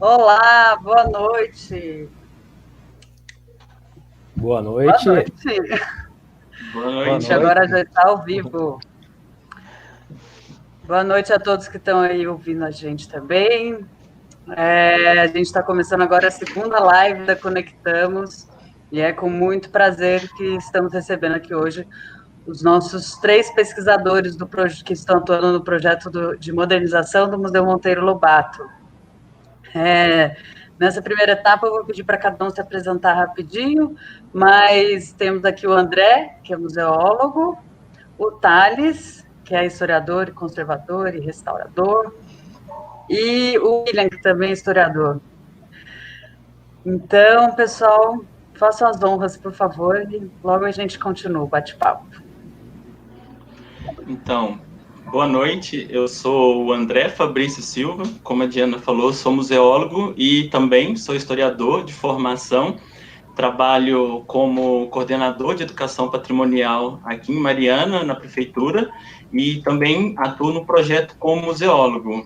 Olá, boa noite. Boa noite. Boa noite. Boa Boa noite. Agora já está ao vivo. Boa noite a todos que estão aí ouvindo a gente também. A gente está começando agora a segunda live da Conectamos e é com muito prazer que estamos recebendo aqui hoje os nossos 3 pesquisadores que estão atuando no projeto de modernização do Museu Monteiro Lobato. Nessa primeira etapa, eu vou pedir para cada um se apresentar rapidinho, mas temos aqui o André, que é museólogo, o Thales, que é historiador, conservador e restaurador, e o William, que também é historiador. Então, pessoal, façam as honras, por favor, e logo a gente continua o bate-papo. Então, boa noite. Eu sou o André Fabrício Silva. Como a Diana falou, sou museólogo e também sou historiador de formação. Trabalho como coordenador de educação patrimonial aqui em Mariana, na prefeitura, e também atuo no projeto como museólogo.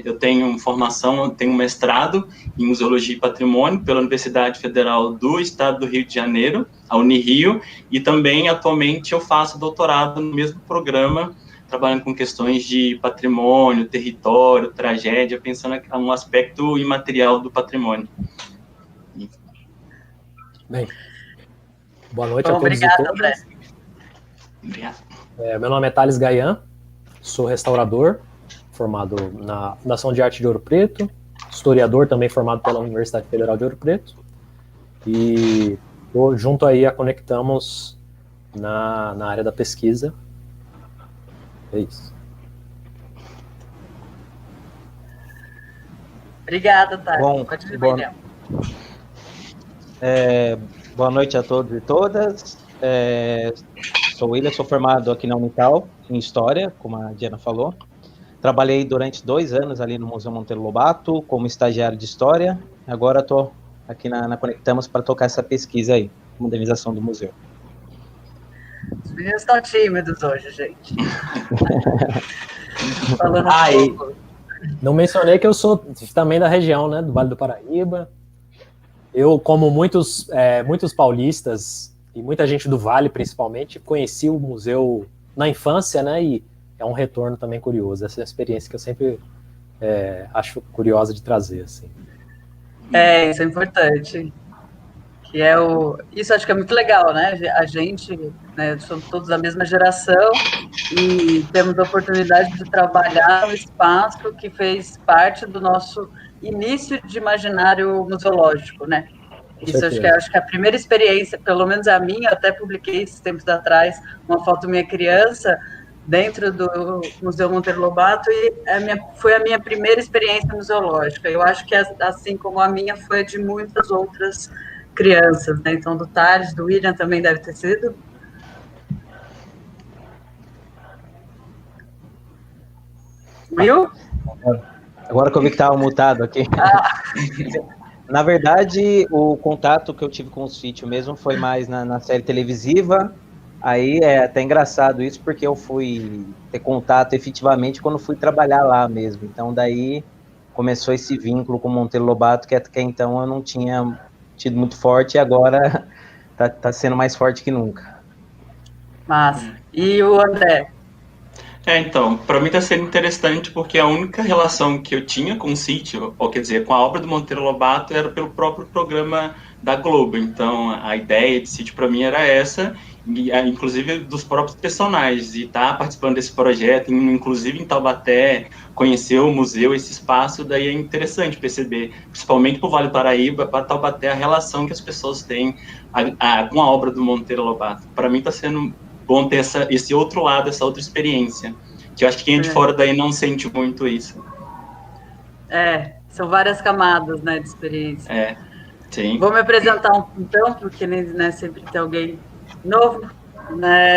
Eu tenho formação, tenho mestrado em museologia e patrimônio pela Universidade Federal do Estado do Rio de Janeiro, a Unirio, e também atualmente eu faço doutorado no mesmo programa, trabalhando com questões de patrimônio, território, tragédia, pensando um aspecto imaterial do patrimônio. Bem, boa noite a todos e Obrigada, todas. André. Obrigado. Meu nome é Thales Gayan, sou restaurador, formado na Fundação de Arte de Ouro Preto, historiador também formado pela Universidade Federal de Ouro Preto, e junto aí a Conectamos na área da pesquisa. É isso. Obrigada, Thales. Pode ir, William. Boa noite a todos e todas. Sou o William, sou formado aqui na Unital, em História, como a Diana falou. Trabalhei durante 2 anos ali no Museu Monteiro Lobato, como estagiário de História. Agora estou aqui na Conectamos para tocar essa pesquisa aí, modernização do museu. Os meninos estão tímidos hoje, gente. Falando não mencionei que eu sou também da região, né, do Vale do Paraíba. Eu, como muitos paulistas e muita gente do Vale, principalmente, conheci o museu na infância, né? E é um retorno também curioso. Essa é uma experiência que eu sempre acho curiosa de trazer, assim. Isso é importante. Isso acho que é muito legal, né? A gente, né, somos todos da mesma geração e temos a oportunidade de trabalhar no espaço que fez parte do nosso início de imaginário museológico, né? Isso acho que é a primeira experiência, pelo menos a minha, até publiquei esses tempos atrás uma foto minha criança dentro do Museu Monteiro Lobato e foi a minha primeira experiência museológica. Eu acho que assim como a minha foi a de muitas outras crianças, né? Então do Thales, do William também deve ter sido. Will? Agora que eu vi que estava mutado aqui. Na verdade, o contato que eu tive com o sítio mesmo foi mais na série televisiva. Aí é até engraçado isso, porque eu fui ter contato efetivamente quando fui trabalhar lá mesmo. Então, daí começou esse vínculo com o Monteiro Lobato, que até então eu não tinha tido muito forte, e agora tá sendo mais forte que nunca. Massa. E o André? Então, para mim está sendo interessante porque a única relação que eu tinha com o sítio, ou quer dizer, com a obra do Monteiro Lobato, era pelo próprio programa da Globo. Então, a ideia de sítio para mim era essa, e, inclusive dos próprios personagens, e estar participando desse projeto, inclusive em Taubaté, conhecer o museu, esse espaço, daí é interessante perceber, principalmente para o Vale do Paraíba, para Taubaté, a relação que as pessoas têm com a obra do Monteiro Lobato. Para mim está sendo bom ter esse outro lado, essa outra experiência, que eu acho que quem é de fora daí não sente muito isso. São várias camadas, né, de experiência. Sim. Vou me apresentar então, porque né, sempre tem alguém novo.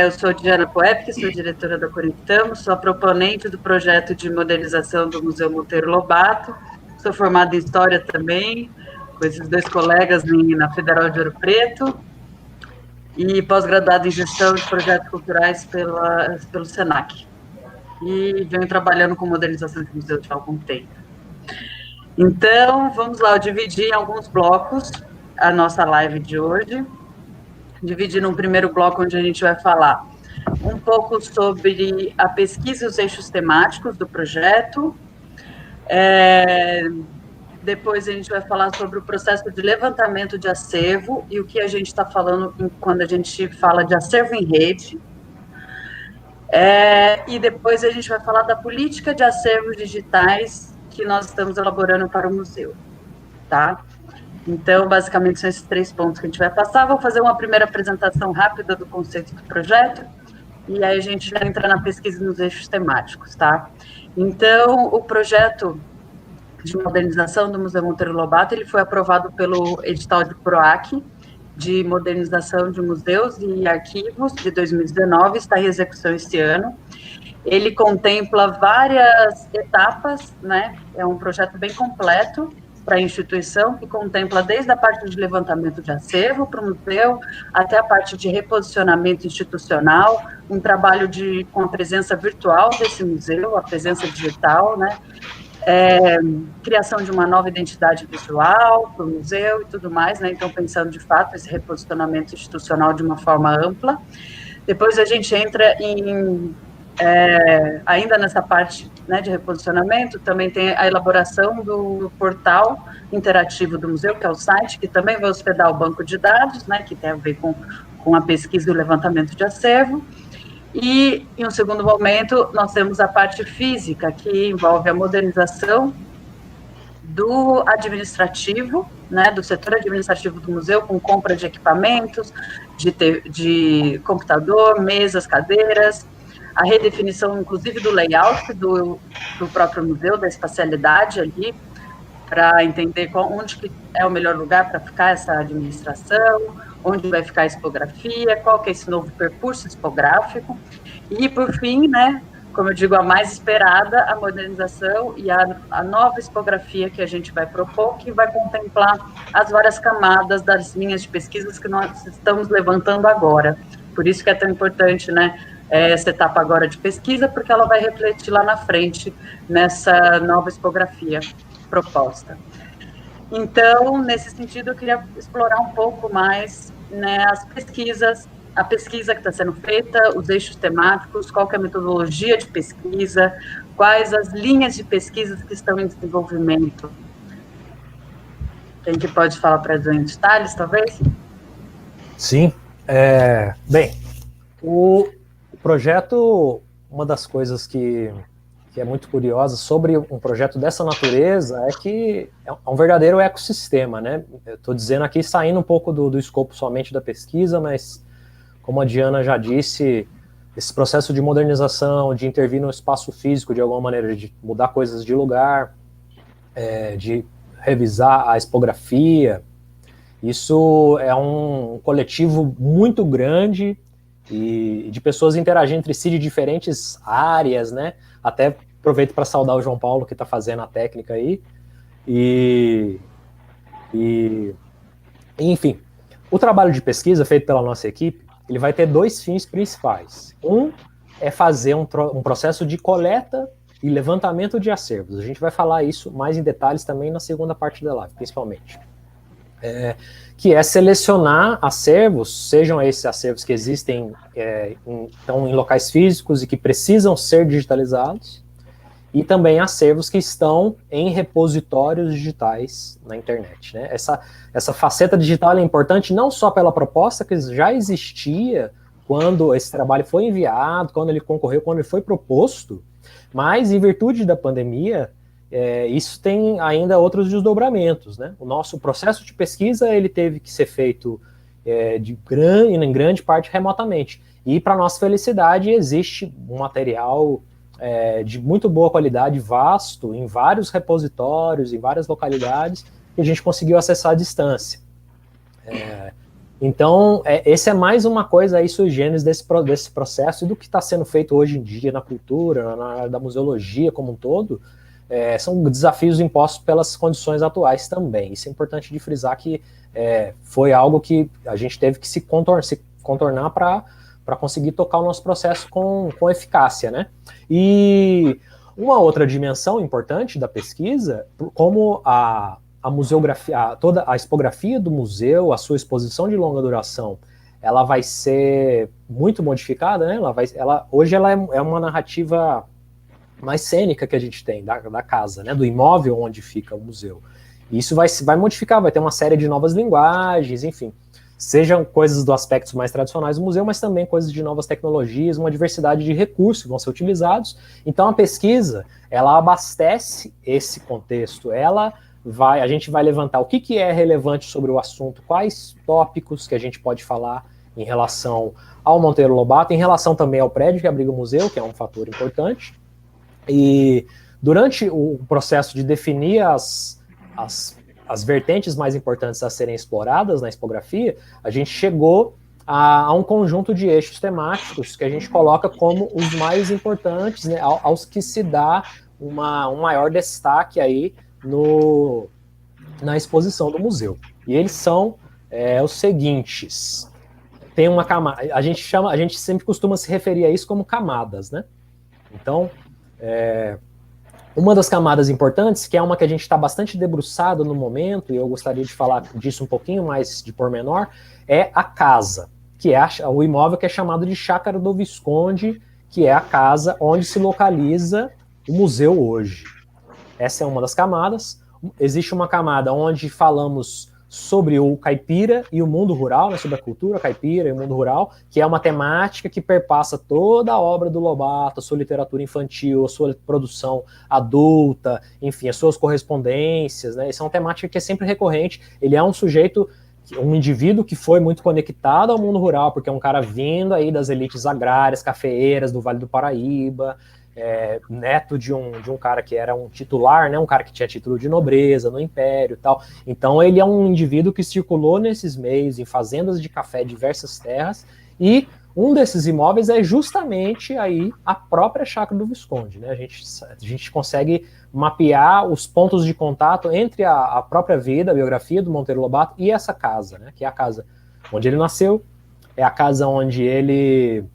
Eu sou Diana Poep, sou diretora da Conectamos, sou a proponente do projeto de modernização do Museu Monteiro Lobato, sou formada em História também, com esses 2 colegas na Federal de Ouro Preto, e pós-graduada em Gestão de Projetos Culturais pelo SENAC. E venho trabalhando com modernização de museus há algum tempo. Então, vamos lá, eu dividi em alguns blocos a nossa live de hoje. Dividi num primeiro bloco onde a gente vai falar um pouco sobre a pesquisa e os eixos temáticos do projeto. Depois a gente vai falar sobre o processo de levantamento de acervo e o que a gente está falando quando a gente fala de acervo em rede. E depois a gente vai falar da política de acervos digitais que nós estamos elaborando para o museu, tá? Então, basicamente, são esses 3 pontos que a gente vai passar. Vou fazer uma primeira apresentação rápida do conceito do projeto, e aí a gente já entra na pesquisa nos eixos temáticos, tá? Então, o projeto de modernização do Museu Monteiro Lobato, ele foi aprovado pelo edital de PROAC, de modernização de museus e arquivos, de 2019, está em execução este ano. Ele contempla várias etapas, né? É um projeto bem completo para a instituição, que contempla desde a parte de levantamento de acervo para o museu, até a parte de reposicionamento institucional, um trabalho com a presença virtual desse museu, a presença digital, né? Criação de uma nova identidade visual para o museu e tudo mais, né? Então, pensando de fato esse reposicionamento institucional de uma forma ampla. Depois a gente entra ainda nessa parte, né, de reposicionamento, também tem a elaboração do portal interativo do museu, que é o site, que também vai hospedar o banco de dados, né, que tem a ver com a pesquisa e o levantamento de acervo. E, em um segundo momento, nós temos a parte física, que envolve a modernização do administrativo, né, do setor administrativo do museu, com compra de equipamentos, de computador, mesas, cadeiras, a redefinição, inclusive, do layout do próprio museu, da espacialidade ali, para entender onde que é o melhor lugar para ficar essa administração, onde vai ficar a expografia, qual que é esse novo percurso expográfico, e, por fim, né, como eu digo, a mais esperada, a modernização e a nova expografia que a gente vai propor, que vai contemplar as várias camadas das linhas de pesquisas que nós estamos levantando agora. Por isso que é tão importante, né, essa etapa agora de pesquisa, porque ela vai refletir lá na frente nessa nova expografia proposta. Então, nesse sentido, eu queria explorar um pouco mais, né, a pesquisa que está sendo feita, os eixos temáticos, qual que é a metodologia de pesquisa, quais as linhas de pesquisas que estão em desenvolvimento. Quem que pode falar para a gente? Thales, talvez? Sim. Bem, o projeto, uma das coisas que é muito curiosa sobre um projeto dessa natureza é que é um verdadeiro ecossistema, né? Eu estou dizendo aqui, saindo um pouco do escopo somente da pesquisa, mas, como a Diana já disse, esse processo de modernização, de intervir no espaço físico de alguma maneira, de mudar coisas de lugar, de revisar a expografia, isso é um coletivo muito grande e de pessoas interagindo entre si de diferentes áreas, né? Até aproveito para saudar o João Paulo, que está fazendo a técnica aí. Enfim, o trabalho de pesquisa feito pela nossa equipe, ele vai ter 2 fins principais. Um é fazer um processo de coleta e levantamento de acervos. A gente vai falar isso mais em detalhes também na segunda parte da live, principalmente. Que é selecionar acervos, sejam esses acervos que existem estão em locais físicos e que precisam ser digitalizados, e também acervos que estão em repositórios digitais na internet, né? Essa faceta digital é importante não só pela proposta que já existia quando esse trabalho foi enviado, quando ele concorreu, quando ele foi proposto, mas em virtude da pandemia, isso tem ainda outros desdobramentos, né? O nosso processo de pesquisa ele teve que ser feito em grande parte remotamente. E, para nossa felicidade, existe um material de muito boa qualidade, vasto, em vários repositórios, em várias localidades, que a gente conseguiu acessar à distância. Então, esse é mais uma coisa aí sui generis desse processo e do que está sendo feito hoje em dia na cultura, na área da museologia como um todo. São desafios impostos pelas condições atuais também. Isso é importante de frisar que foi algo que a gente teve que se contornar para conseguir tocar o nosso processo com eficácia, né? E Uma outra dimensão importante da pesquisa, como a museografia, toda a expografia do museu, a sua exposição de longa duração, ela vai ser muito modificada, né? Hoje ela é uma narrativa mais cênica que a gente tem da casa, né? Do imóvel onde fica o museu. E isso vai modificar, vai ter uma série de novas linguagens, enfim. Sejam coisas dos aspectos mais tradicionais do museu, mas também coisas de novas tecnologias, uma diversidade de recursos que vão ser utilizados. Então, a pesquisa, ela abastece esse contexto. A gente vai levantar o que é relevante sobre o assunto, quais tópicos que a gente pode falar em relação ao Monteiro Lobato, em relação também ao prédio que abriga o museu, que é um fator importante. E durante o processo de definir as vertentes mais importantes a serem exploradas na expografia, a gente chegou a um conjunto de eixos temáticos que a gente coloca como os mais importantes, né, aos que se dá um maior destaque aí na exposição do museu. E eles são os seguintes. Tem uma camada, a gente sempre costuma se referir a isso como camadas, né? Então, uma das camadas importantes, que é uma que a gente está bastante debruçado no momento, e eu gostaria de falar disso um pouquinho mais de pormenor, é a casa, que é o imóvel que é chamado de Chácara do Visconde, que é a casa onde se localiza o museu hoje. Essa é uma das camadas. Existe uma camada onde falamos sobre o caipira e o mundo rural, né, sobre a cultura caipira e o mundo rural, que é uma temática que perpassa toda a obra do Lobato, a sua literatura infantil, a sua produção adulta, enfim, as suas correspondências, né? Essa é uma temática que é sempre recorrente. Ele é um sujeito, um indivíduo que foi muito conectado ao mundo rural, porque é um cara vindo aí das elites agrárias, cafeeiras do Vale do Paraíba, neto de um cara que era um titular, né, um cara que tinha título de nobreza no Império e tal. Então ele é um indivíduo que circulou nesses meios, em fazendas de café, diversas terras, e um desses imóveis é justamente aí a própria Chácara do Visconde, né? A gente consegue mapear os pontos de contato entre a própria vida, a biografia do Monteiro Lobato e essa casa, né, que é a casa onde ele nasceu, é a casa onde ele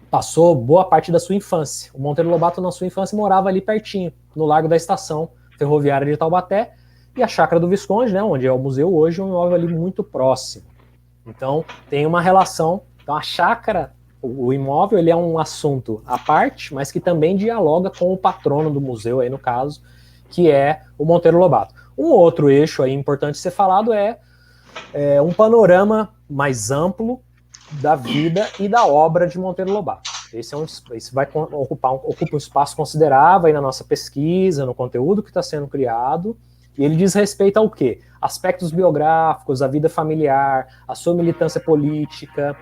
passou boa parte da sua infância. O Monteiro Lobato, na sua infância, morava ali pertinho, no Largo da Estação Ferroviária de Taubaté, e a Chácara do Visconde, né, onde é o museu hoje, é um imóvel ali muito próximo. Então, tem uma relação. Então, a chácara, o imóvel, ele é um assunto à parte, mas que também dialoga com o patrono do museu, aí no caso, que é o Monteiro Lobato. Um outro eixo aí importante ser falado é um panorama mais amplo da vida e da obra de Monteiro Lobato. Esse ocupa um espaço considerável aí na nossa pesquisa, no conteúdo que está sendo criado, e ele diz respeito ao quê? Aspectos biográficos, a vida familiar, a sua militância política,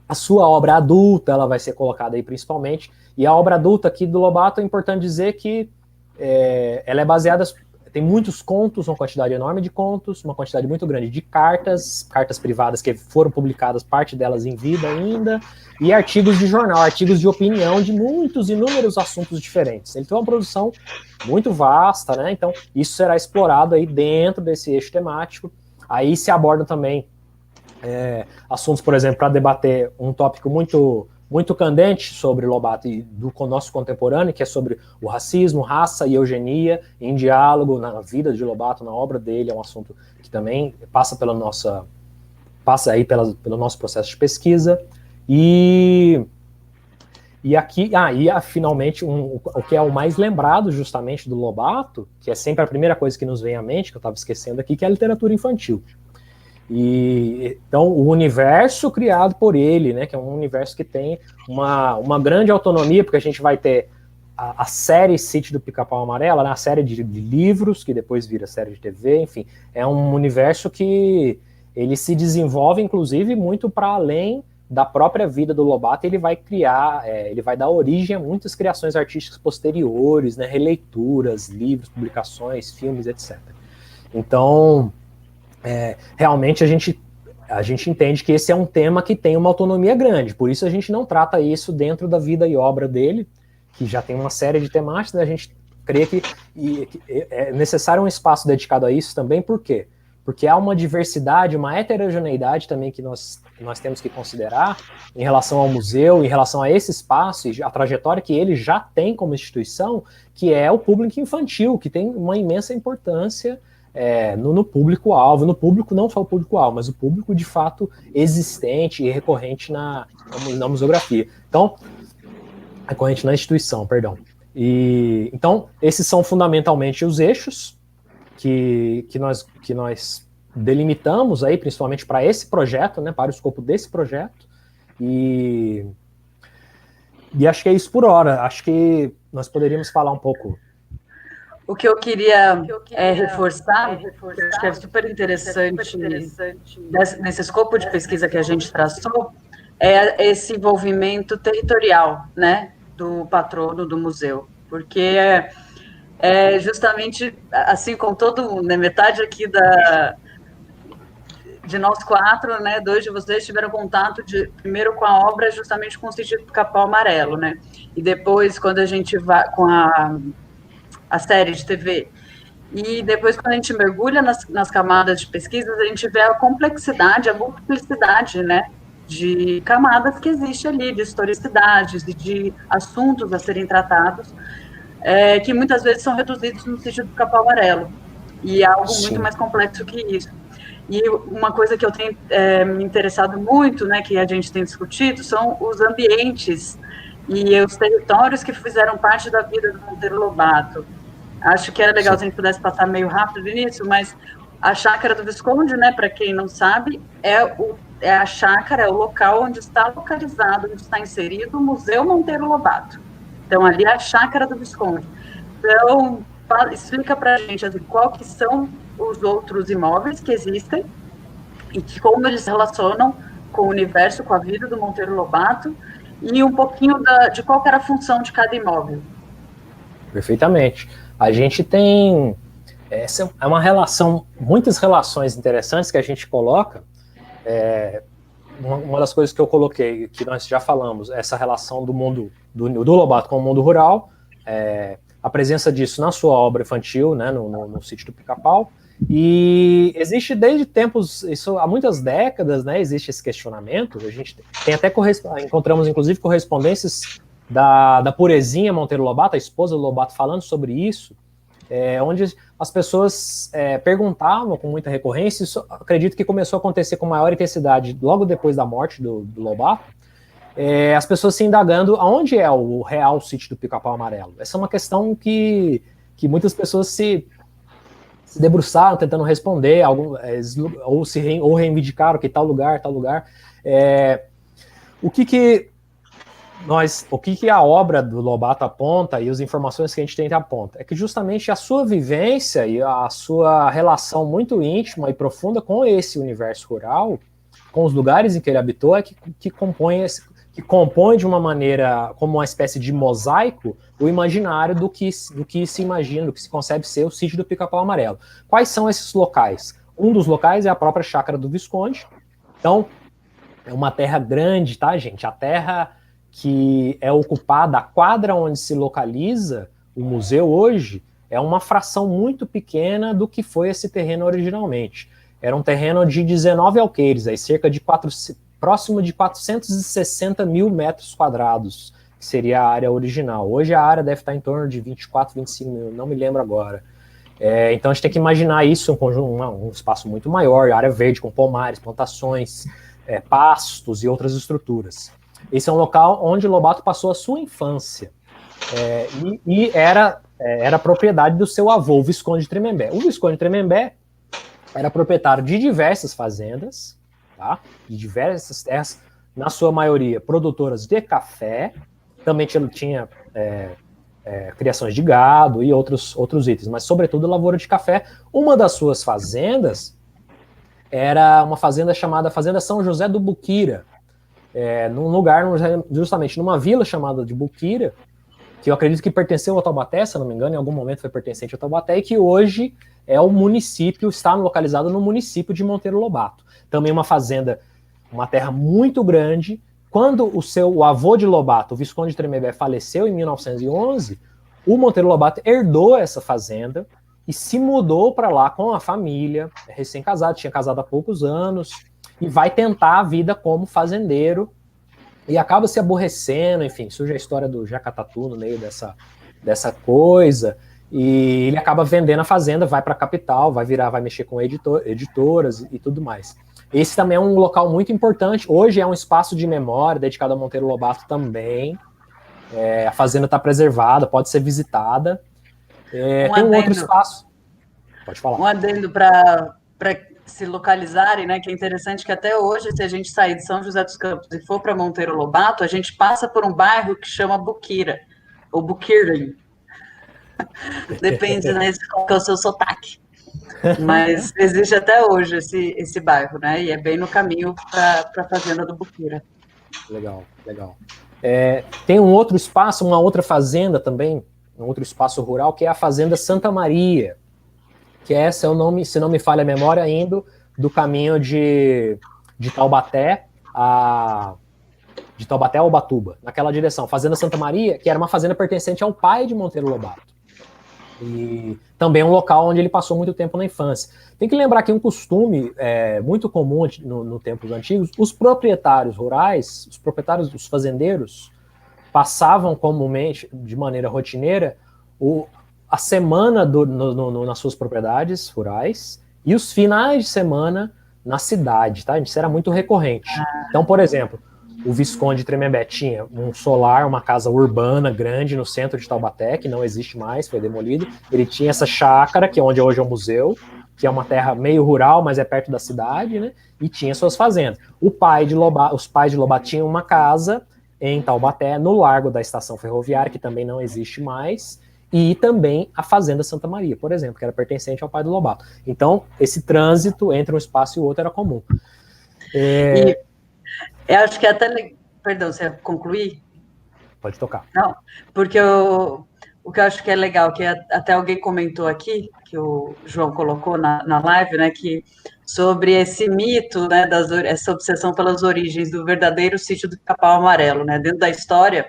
a sua obra adulta, ela vai ser colocada aí principalmente, e a obra adulta aqui do Lobato é importante dizer que ela é baseada... Tem muitos contos, uma quantidade enorme de contos, uma quantidade muito grande de cartas privadas que foram publicadas, parte delas em vida ainda, e artigos de jornal, artigos de opinião de inúmeros assuntos diferentes. Ele tem uma produção muito vasta, né? Então isso será explorado aí dentro desse eixo temático. Aí se aborda também assuntos, por exemplo, para debater um tópico muito candente sobre Lobato e do nosso contemporâneo, que é sobre o racismo, raça e eugenia, em diálogo na vida de Lobato, na obra dele, é um assunto que também passa pelo nosso processo de pesquisa. E aqui, finalmente, o que é o mais lembrado justamente do Lobato, que é sempre a primeira coisa que nos vem à mente, que eu estava esquecendo aqui, que é a literatura infantil. E então o universo criado por ele, né, que é um universo que tem uma grande autonomia, porque a gente vai ter a série Sítio do Pica-Pau Amarelo, né, a série de livros, que depois vira série de TV, enfim, é um universo que ele se desenvolve, inclusive, muito para além da própria vida do Lobato. Ele vai criar, ele vai dar origem a muitas criações artísticas posteriores, né, releituras, livros, publicações, filmes, etc. Então, realmente a gente entende que esse é um tema que tem uma autonomia grande, por isso a gente não trata isso dentro da vida e obra dele, que já tem uma série de temáticas, né? A gente crê que é necessário um espaço dedicado a isso também, por quê? porque há uma diversidade, uma heterogeneidade também que nós temos que considerar em relação ao museu, em relação a esse espaço e a trajetória que ele já tem como instituição, que é o público infantil, que tem uma imensa importância no público-alvo, no público, não só o público-alvo, mas o público de fato existente e recorrente na museografia. Então, recorrente na instituição, perdão. Então, esses são fundamentalmente os eixos que nós delimitamos aí, principalmente para esse projeto, né, para o escopo desse projeto, e acho que é isso por hora. Acho que nós poderíamos falar um pouco. O que eu queria reforçar, que eu acho que é super interessante nesse escopo de pesquisa que a gente traçou, é esse envolvimento territorial, né, do patrono do museu, porque justamente, assim como né, metade aqui de nós 4, né, 2 de vocês tiveram contato primeiro com a obra, justamente com o sítio do Pica-Pau Amarelo, né, e depois quando a gente vai com a série de TV, e depois quando a gente mergulha nas camadas de pesquisas, a gente vê a complexidade, a multiplicidade, né, de camadas que existe ali, de historicidades e de assuntos a serem tratados, que muitas vezes são reduzidos no sítio do Pica-Pau Amarelo, e é algo Sim. muito mais complexo que isso. E uma coisa que eu tenho me interessado muito, né, que a gente tem discutido, são os ambientes e os territórios que fizeram parte da vida do Monteiro Lobato. Acho que era legal se a gente pudesse passar meio rápido nisso, mas a Chácara do Visconde, né, para quem não sabe, é a chácara, é o local onde está localizado, onde está inserido o Museu Monteiro Lobato. Então, ali é a Chácara do Visconde. Então, explica para a gente assim, qual que são os outros imóveis que existem e como eles se relacionam com o universo, com a vida do Monteiro Lobato, e um pouquinho de qual que era a função de cada imóvel. Perfeitamente. A gente tem uma relação, muitas relações interessantes que a gente coloca. Uma das coisas que eu coloquei, que nós já falamos, essa relação do mundo do Lobato com o mundo rural, a presença disso na sua obra infantil, né, no sítio do Pica-Pau, e existe desde tempos, isso há muitas décadas, né, existe esse questionamento. A gente tem até encontramos inclusive correspondências da Purezinha Monteiro Lobato, a esposa do Lobato, falando sobre isso, onde as pessoas perguntavam com muita recorrência. Isso acredito que começou a acontecer com maior intensidade logo depois da morte do Lobato, as pessoas se indagando aonde é o real sítio do Pica-Pau Amarelo. Essa é uma questão que muitas pessoas se debruçaram tentando responder, ou reivindicaram que tal lugar. O que a obra do Lobato aponta e as informações que a gente tem aponta é que justamente a sua vivência e a sua relação muito íntima e profunda com esse universo rural, com os lugares em que ele habitou, que compõe de uma maneira, como uma espécie de mosaico, o imaginário do que se imagina, do que se concebe ser o sítio do Pica-Pau Amarelo. Quais são esses locais? Um dos locais é a própria Chácara do Visconde. Então, é uma terra grande, tá, gente? A terra que é ocupada, a quadra onde se localiza o museu hoje, é uma fração muito pequena do que foi esse terreno originalmente. Era um terreno de 19 alqueires, aí próximo de 460 mil metros quadrados, que seria a área original. Hoje a área deve estar em torno de 24, 25 mil, não me lembro agora. Então a gente tem que imaginar isso, um espaço muito maior, área verde com pomares, plantações, pastos e outras estruturas. Esse é um local onde Lobato passou a sua infância, e era propriedade do seu avô, o Visconde de Tremembé. O Visconde de Tremembé era proprietário de diversas fazendas, tá? De diversas terras, na sua maioria produtoras de café, também tinha criações de gado e outros itens, mas sobretudo lavoura de café. Uma das suas fazendas era uma fazenda chamada Fazenda São José do Buquira, num lugar, justamente numa vila chamada de Buquira, que eu acredito que pertenceu a Taubaté, se não me engano, em algum momento foi pertencente a Taubaté, e que hoje é o município, está localizado no município de Monteiro Lobato. Também uma fazenda, uma terra muito grande. Quando o avô de Lobato, o Visconde de Tremembé, faleceu em 1911, o Monteiro Lobato herdou essa fazenda e se mudou para lá com a família, recém-casado, tinha casado há poucos anos, e vai tentar a vida como fazendeiro, e acaba se aborrecendo, enfim, surge a história do Jacatatu no meio dessa coisa, e ele acaba vendendo a fazenda, vai para a capital, vai mexer com editoras e tudo mais. Esse também é um local muito importante, hoje é um espaço de memória dedicado a Monteiro Lobato também, a fazenda está preservada, pode ser visitada. Tem um outro espaço. Pode falar. Um adendo para se localizarem, né? Que é interessante que até hoje, se a gente sair de São José dos Campos e for para Monteiro Lobato, a gente passa por um bairro que chama Buquira, ou Buquirin. Depende, né, de qual que é o seu sotaque. Mas existe até hoje esse bairro, né? E é bem no caminho para a fazenda do Buquira. Legal. Tem um outro espaço, uma outra fazenda também, um outro espaço rural, que é a Fazenda Santa Maria, que é, se não me falha a memória, indo do caminho de Taubaté a Ubatuba, naquela direção. Fazenda Santa Maria, que era uma fazenda pertencente ao pai de Monteiro Lobato. E também um local onde ele passou muito tempo na infância. Tem que lembrar que um costume muito comum no tempos antigos, os proprietários rurais, os fazendeiros, passavam comumente, de maneira rotineira, a semana nas suas propriedades rurais e os finais de semana na cidade, tá? Isso era muito recorrente. Então, por exemplo, o Visconde Tremembé tinha um solar, uma casa urbana grande no centro de Taubaté, que não existe mais, foi demolido. Ele tinha essa chácara, que é onde hoje é o museu, que é uma terra meio rural, mas é perto da cidade, né? E tinha suas fazendas. Os pais de Lobato tinham uma casa em Taubaté, no largo da estação ferroviária, que também não existe mais, e também a Fazenda Santa Maria, por exemplo, que era pertencente ao pai do Lobato. Então, esse trânsito entre um espaço e o outro era comum. Eu acho que até... Perdão, você ia concluir? Pode tocar. Não, porque o que eu acho que é legal, que até alguém comentou aqui, que o João colocou na live, né, que sobre esse mito, né, essa obsessão pelas origens do verdadeiro sítio do Pica-Pau Amarelo, né, dentro da história,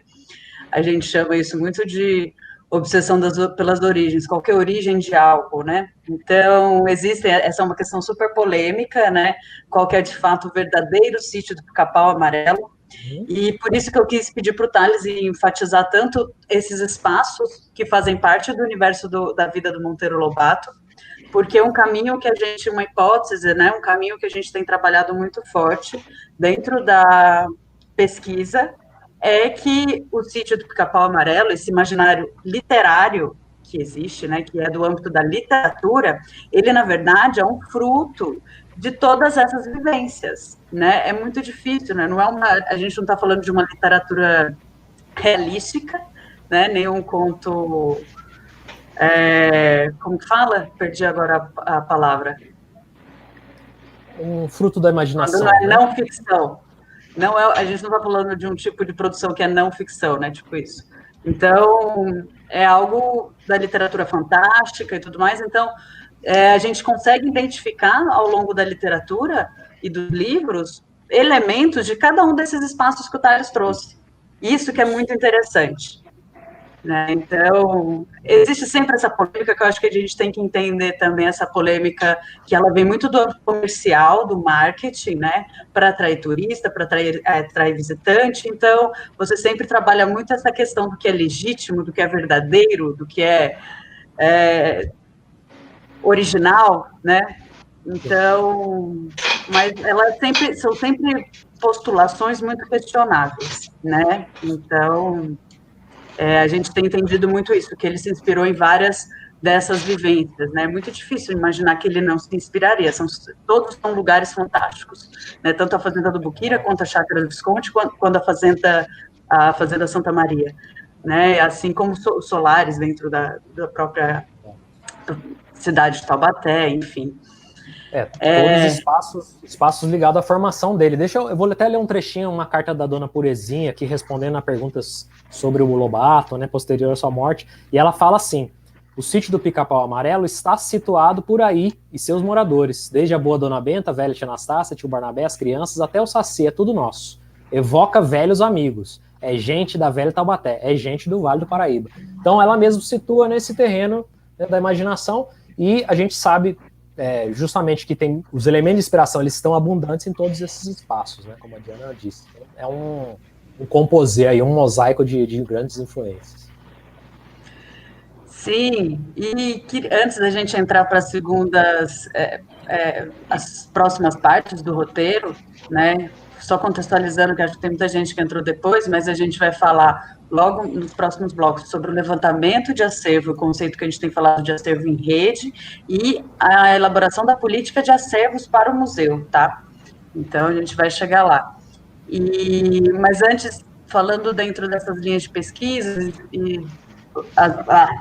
a gente chama isso muito de obsessão pelas origens, qualquer origem de algo, né, então essa é uma questão super polêmica, né, qual que é de fato o verdadeiro sítio do Pica-Pau Amarelo. E por isso que eu quis pedir para o Thales enfatizar tanto esses espaços que fazem parte do universo da vida do Monteiro Lobato, porque um caminho que uma hipótese, né, um caminho que a gente tem trabalhado muito forte dentro da pesquisa, é que o sítio do Pica-Pau Amarelo, esse imaginário literário que existe, né, que é do âmbito da literatura, ele, na verdade, é um fruto de todas essas vivências, né? É muito difícil, né? A gente não está falando de uma literatura realística, né? Nem um conto... como que fala? Perdi agora a palavra. Um fruto da imaginação. Quando não é não ficção. A gente não está falando de um tipo de produção que é não ficção, né? Tipo isso. Então, é algo da literatura fantástica e tudo mais. Então, a gente consegue identificar ao longo da literatura e dos livros elementos de cada um desses espaços que o Thales trouxe. Isso que é muito interessante. Né? Então, existe sempre essa polêmica que eu acho que a gente tem que entender também, essa polêmica que ela vem muito do comercial, do marketing, né? Para atrair turista, para atrair visitante. Então, você sempre trabalha muito essa questão do que é legítimo, do que é verdadeiro, do que é original, né? Então, mas são sempre postulações muito questionáveis, né? Então, a gente tem entendido muito isso, que ele se inspirou em várias dessas vivências, né? É muito difícil imaginar que ele não se inspiraria. Todos são lugares fantásticos, né? Tanto a Fazenda do Buquira quanto a Chácara do Visconde, quanto a Fazenda Santa Maria, né? Assim como solares dentro da própria cidade de Taubaté, enfim. Todos os espaços ligados à formação dele. Eu vou até ler um trechinho, uma carta da dona Purezinha, aqui respondendo a perguntas sobre o Lobato, né, posterior à sua morte, e ela fala assim: o sítio do Pica-Pau Amarelo está situado por aí e seus moradores, desde a boa Dona Benta, a velha tia Anastácia, tio Barnabé, as crianças, até o Saci, é tudo nosso. Evoca velhos amigos, é gente da velha Taubaté, é gente do Vale do Paraíba. Então ela mesmo situa nesse terreno, né, da imaginação. e a gente sabe justamente que tem os elementos de inspiração, eles estão abundantes em todos esses espaços, né, como a Diana disse. É um composê aí, um mosaico de grandes influências. Sim, e que antes da gente entrar para as próximas partes do roteiro, né? Só contextualizando, que acho que tem muita gente que entrou depois, mas a gente vai falar logo nos próximos blocos sobre o levantamento de acervo, o conceito que a gente tem falado de acervo em rede, e a elaboração da política de acervos para o museu, tá? Então, a gente vai chegar lá. Mas antes, falando dentro dessas linhas de pesquisa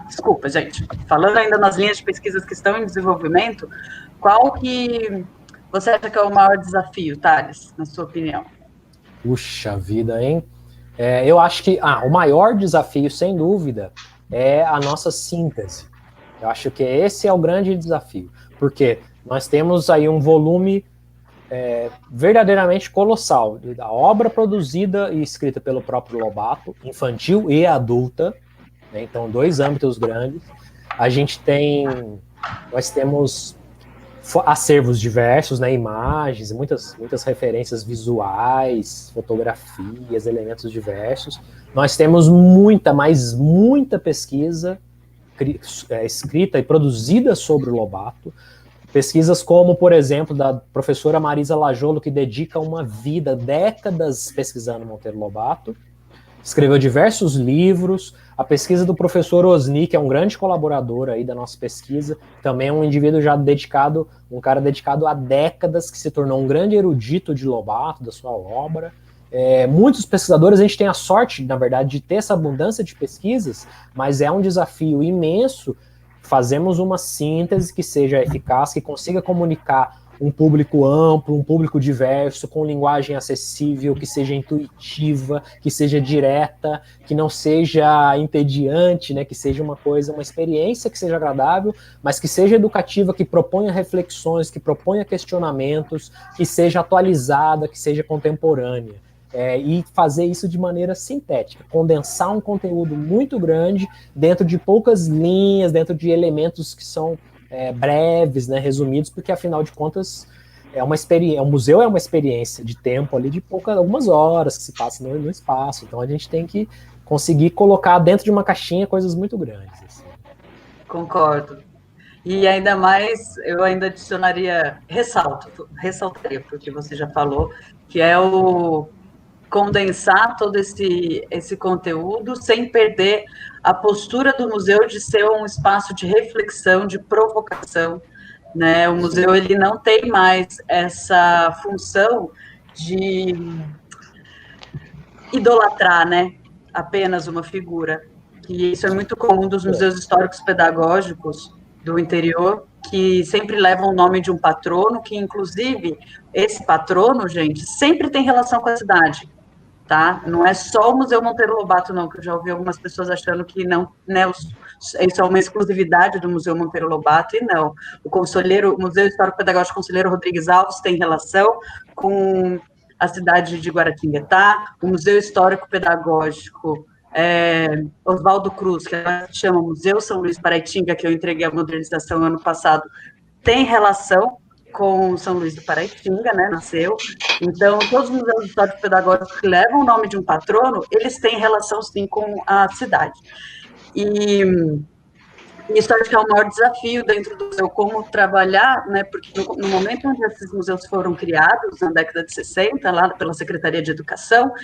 desculpa, gente. Falando ainda nas linhas de pesquisas que estão em desenvolvimento, qual que você acha que é o maior desafio, Thales, na sua opinião? Puxa vida, hein? Eu acho que o maior desafio, sem dúvida, é a nossa síntese. Eu acho que esse é o grande desafio, porque nós temos aí um volume verdadeiramente colossal da obra produzida e escrita pelo próprio Lobato, infantil e adulta, né? Então 2 âmbitos grandes. Nós temos acervos diversos, né, imagens, muitas referências visuais, fotografias, elementos diversos. Nós temos muita pesquisa escrita e produzida sobre o Lobato. Pesquisas como, por exemplo, da professora Marisa Lajolo, que dedica uma vida, décadas pesquisando Monteiro Lobato. Escreveu diversos livros. A pesquisa do professor Osni, que é um grande colaborador aí da nossa pesquisa, também é um indivíduo já dedicado, um cara dedicado há décadas, que se tornou um grande erudito de Lobato, da sua obra. Muitos pesquisadores, a gente tem a sorte, na verdade, de ter essa abundância de pesquisas, mas é um desafio imenso. Fazemos uma síntese que seja eficaz, que consiga comunicar um público amplo, um público diverso, com linguagem acessível, que seja intuitiva, que seja direta, que não seja entediante, né, que seja uma experiência que seja agradável, mas que seja educativa, que proponha reflexões, que proponha questionamentos, que seja atualizada, que seja contemporânea. E fazer isso de maneira sintética, condensar um conteúdo muito grande dentro de poucas linhas, dentro de elementos que são breves, né, resumidos, porque afinal de contas o museu é uma experiência de tempo ali de algumas horas que se passa no espaço, então a gente tem que conseguir colocar dentro de uma caixinha coisas muito grandes. Assim. Concordo. E ainda mais, eu ainda adicionaria, ressaltaria, porque você já falou, que é o condensar todo esse conteúdo sem perder a postura do museu de ser um espaço de reflexão, de provocação, né? O museu, ele não tem mais essa função de idolatrar, né? Apenas uma figura. E isso é muito comum dos museus históricos pedagógicos do interior, que sempre levam o nome de um patrono, que inclusive esse patrono, gente, sempre tem relação com a cidade. Tá? Não é só o Museu Monteiro Lobato, não, que eu já ouvi algumas pessoas achando que não, né, isso é uma exclusividade do Museu Monteiro Lobato, e não. O Museu Histórico Pedagógico Conselheiro Rodrigues Alves tem relação com a cidade de Guaratinguetá, o Museu Histórico Pedagógico Oswaldo Cruz, que agora se chama Museu São Luís Paraitinga, que eu entreguei a modernização ano passado, tem relação com São Luís do Paraitinga, né, nasceu. Então, todos os museus históricos pedagógicos que levam o nome de um patrono, eles têm relação, sim, com a cidade. E isso acho que é o maior desafio dentro do museu, como trabalhar, né, porque no momento onde esses museus foram criados, na década de 60, lá pela Secretaria de Educação,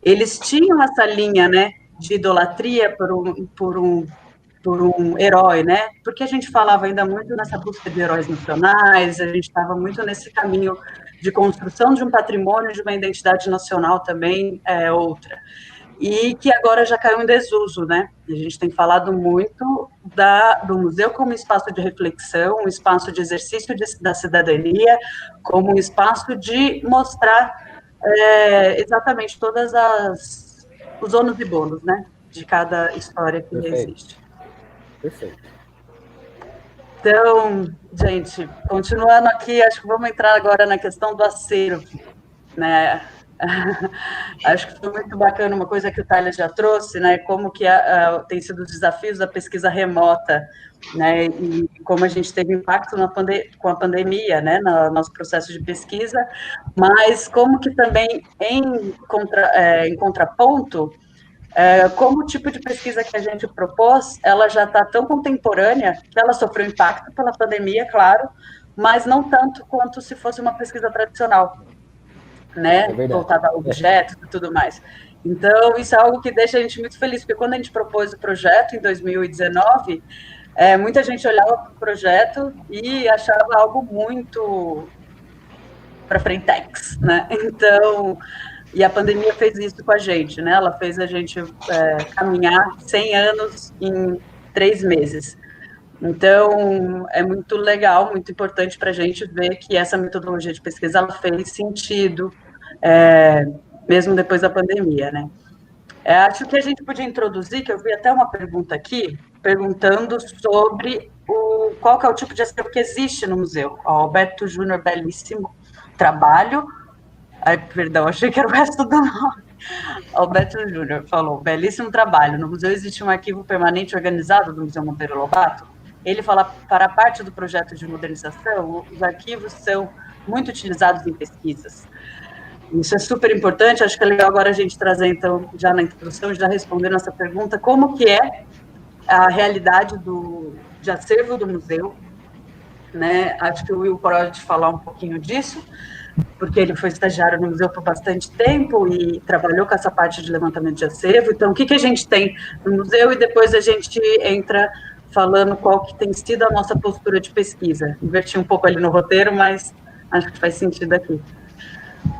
eles tinham essa linha, né, de idolatria por um herói, né? Porque a gente falava ainda muito nessa busca de heróis nacionais, a gente estava muito nesse caminho de construção de um patrimônio, de uma identidade nacional também outra. E que agora já caiu em desuso, né? A gente tem falado muito do museu como espaço de reflexão, um espaço de exercício da cidadania, como um espaço de mostrar exatamente todas os ônus e bônus, né? De cada história que existe. Perfeito. Então, gente, continuando aqui, acho que vamos entrar agora na questão do acervo, né? Acho que foi muito bacana uma coisa que o Thales já trouxe, né? Como que tem sido os desafios da pesquisa remota, né? E como a gente teve impacto com a pandemia, né? No nosso processo de pesquisa, mas como que também em contraponto, como o tipo de pesquisa que a gente propôs, ela já está tão contemporânea que ela sofreu impacto pela pandemia, claro, mas não tanto quanto se fosse uma pesquisa tradicional, né, voltada a objetos e tudo mais. Então, isso é algo que deixa a gente muito feliz, porque quando a gente propôs o projeto em 2019, muita gente olhava para o projeto e achava algo muito para frentex, né? Então, e a pandemia fez isso com a gente, né? Ela fez a gente caminhar 100 anos em 3 meses. Então, é muito legal, muito importante para a gente ver que essa metodologia de pesquisa ela fez sentido, mesmo depois da pandemia, né? Acho que a gente podia introduzir, que eu vi até uma pergunta aqui, perguntando sobre qual que é o tipo de acervo que existe no museu. O Alberto Júnior, belíssimo trabalho. Ai, perdão, achei que era o resto do nome. Alberto Júnior falou, belíssimo trabalho. No museu existe um arquivo permanente organizado do Museu Monteiro Lobato. Ele fala, para parte do projeto de modernização, os arquivos são muito utilizados em pesquisas. Isso é super importante, acho que é legal agora a gente trazer, então, já na introdução, já respondendo essa pergunta, como que é a realidade de acervo do museu, né? Acho que o Will pode falar um pouquinho disso, porque ele foi estagiário no museu por bastante tempo e trabalhou com essa parte de levantamento de acervo. Então, o que a gente tem no museu e depois a gente entra falando qual que tem sido a nossa postura de pesquisa. Inverti um pouco ali no roteiro, mas acho que faz sentido aqui.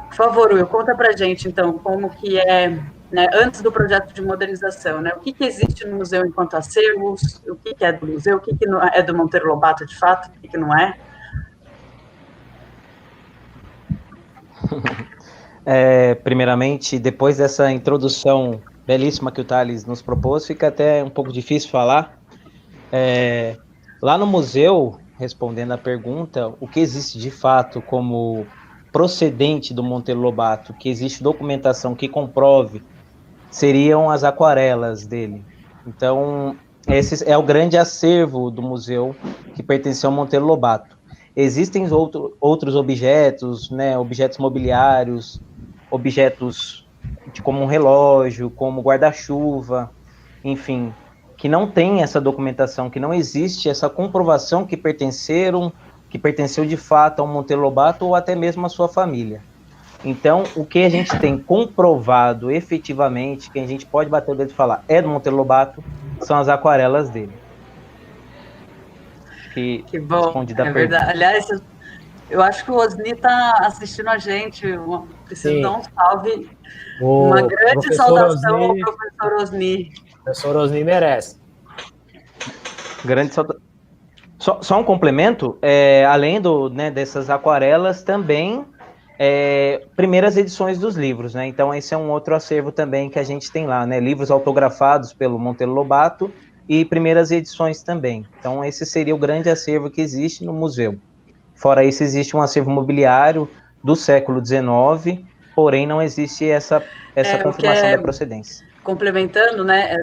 Por favor, Will, conta pra gente, então, como que é, né, antes do projeto de modernização, né, o que existe no museu enquanto acervos, o que é do museu, o que não é do Monteiro Lobato, de fato, o que não é? Primeiramente, depois dessa introdução belíssima que o Thales nos propôs, fica até um pouco difícil falar. Lá no museu, respondendo à pergunta, o que existe de fato como procedente do Monteiro Lobato, que existe documentação que comprove, seriam as aquarelas dele. Então, esse é o grande acervo do museu que pertenceu ao Monteiro Lobato. Existem outros objetos, né, objetos mobiliários, objetos como um relógio, como guarda-chuva, enfim, que não tem essa documentação, que não existe essa comprovação que pertenceu de fato ao Monteiro Lobato ou até mesmo à sua família. Então, o que a gente tem comprovado efetivamente, que a gente pode bater o dedo e falar é do Monteiro Lobato, são as aquarelas dele. Que bom, é verdade. Aliás, eu acho que o Osni está assistindo a gente, preciso dar um salve, uma grande saudação ao professor Osni. O professor Osni merece. Grande saudação. Só um complemento, além dessas aquarelas, também primeiras edições dos livros, né? Então esse é um outro acervo também que a gente tem lá, né? Livros autografados pelo Monteiro Lobato e primeiras edições também. Então esse seria o grande acervo que existe no museu. Fora isso, existe um acervo mobiliário do século XIX, porém não existe essa confirmação da procedência. Complementando, né,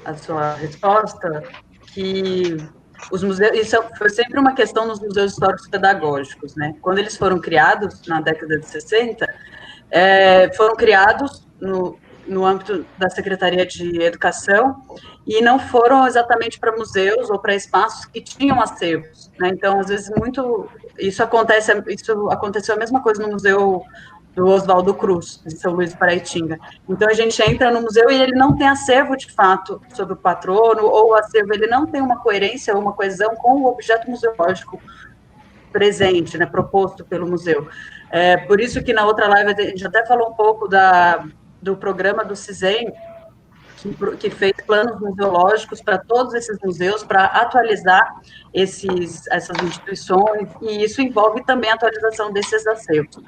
a sua resposta, que os museus, isso foi sempre uma questão nos museus históricos pedagógicos, né? Quando eles foram criados na década de 60, foram criados no âmbito da Secretaria de Educação e não foram exatamente para museus ou para espaços que tinham acervos, né? Então, às vezes, isso aconteceu a mesma coisa no Museu do Oswaldo Cruz, de São Luís do Paraitinga. Então, a gente entra no museu e ele não tem acervo, de fato, sobre o patrono, ou o acervo, ele não tem uma coerência ou uma coesão com o objeto museológico presente, né, proposto pelo museu. Por isso que na outra live a gente até falou um pouco do programa do CISEM, que fez planos museológicos para todos esses museus, para atualizar essas instituições, e isso envolve também a atualização desses acervos,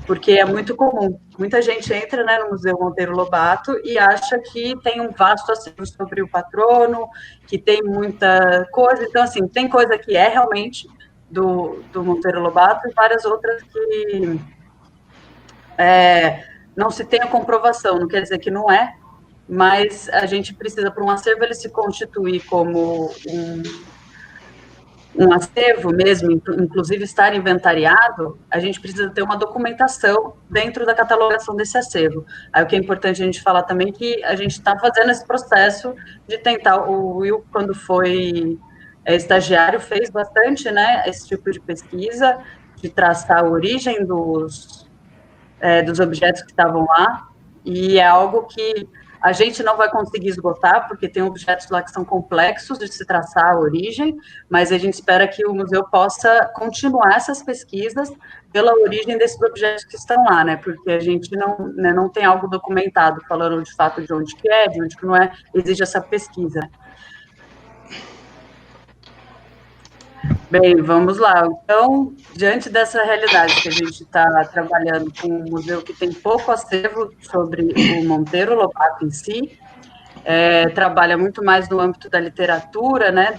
porque é muito comum. Muita gente entra, né, no Museu Monteiro Lobato e acha que tem um vasto acervo sobre o patrono, que tem muita coisa. Então, assim, tem coisa que é realmente do Monteiro Lobato e várias outras não se tem a comprovação, não quer dizer que não é, mas a gente precisa, para um acervo ele se constituir como um acervo mesmo, inclusive estar inventariado, a gente precisa ter uma documentação dentro da catalogação desse acervo. Aí o que é importante a gente falar também é que a gente está fazendo esse processo de tentar, o Will, quando foi estagiário, fez bastante, né, esse tipo de pesquisa, de traçar a origem dos objetos que estavam lá, e é algo que a gente não vai conseguir esgotar, porque tem objetos lá que são complexos de se traçar a origem, mas a gente espera que o museu possa continuar essas pesquisas pela origem desses objetos que estão lá, né, porque a gente não tem algo documentado falando de fato de onde que é, de onde que não é, exige essa pesquisa. Bem, vamos lá. Então, diante dessa realidade que a gente está trabalhando com um museu que tem pouco acervo sobre o Monteiro Lobato em si, trabalha muito mais no âmbito da literatura, né,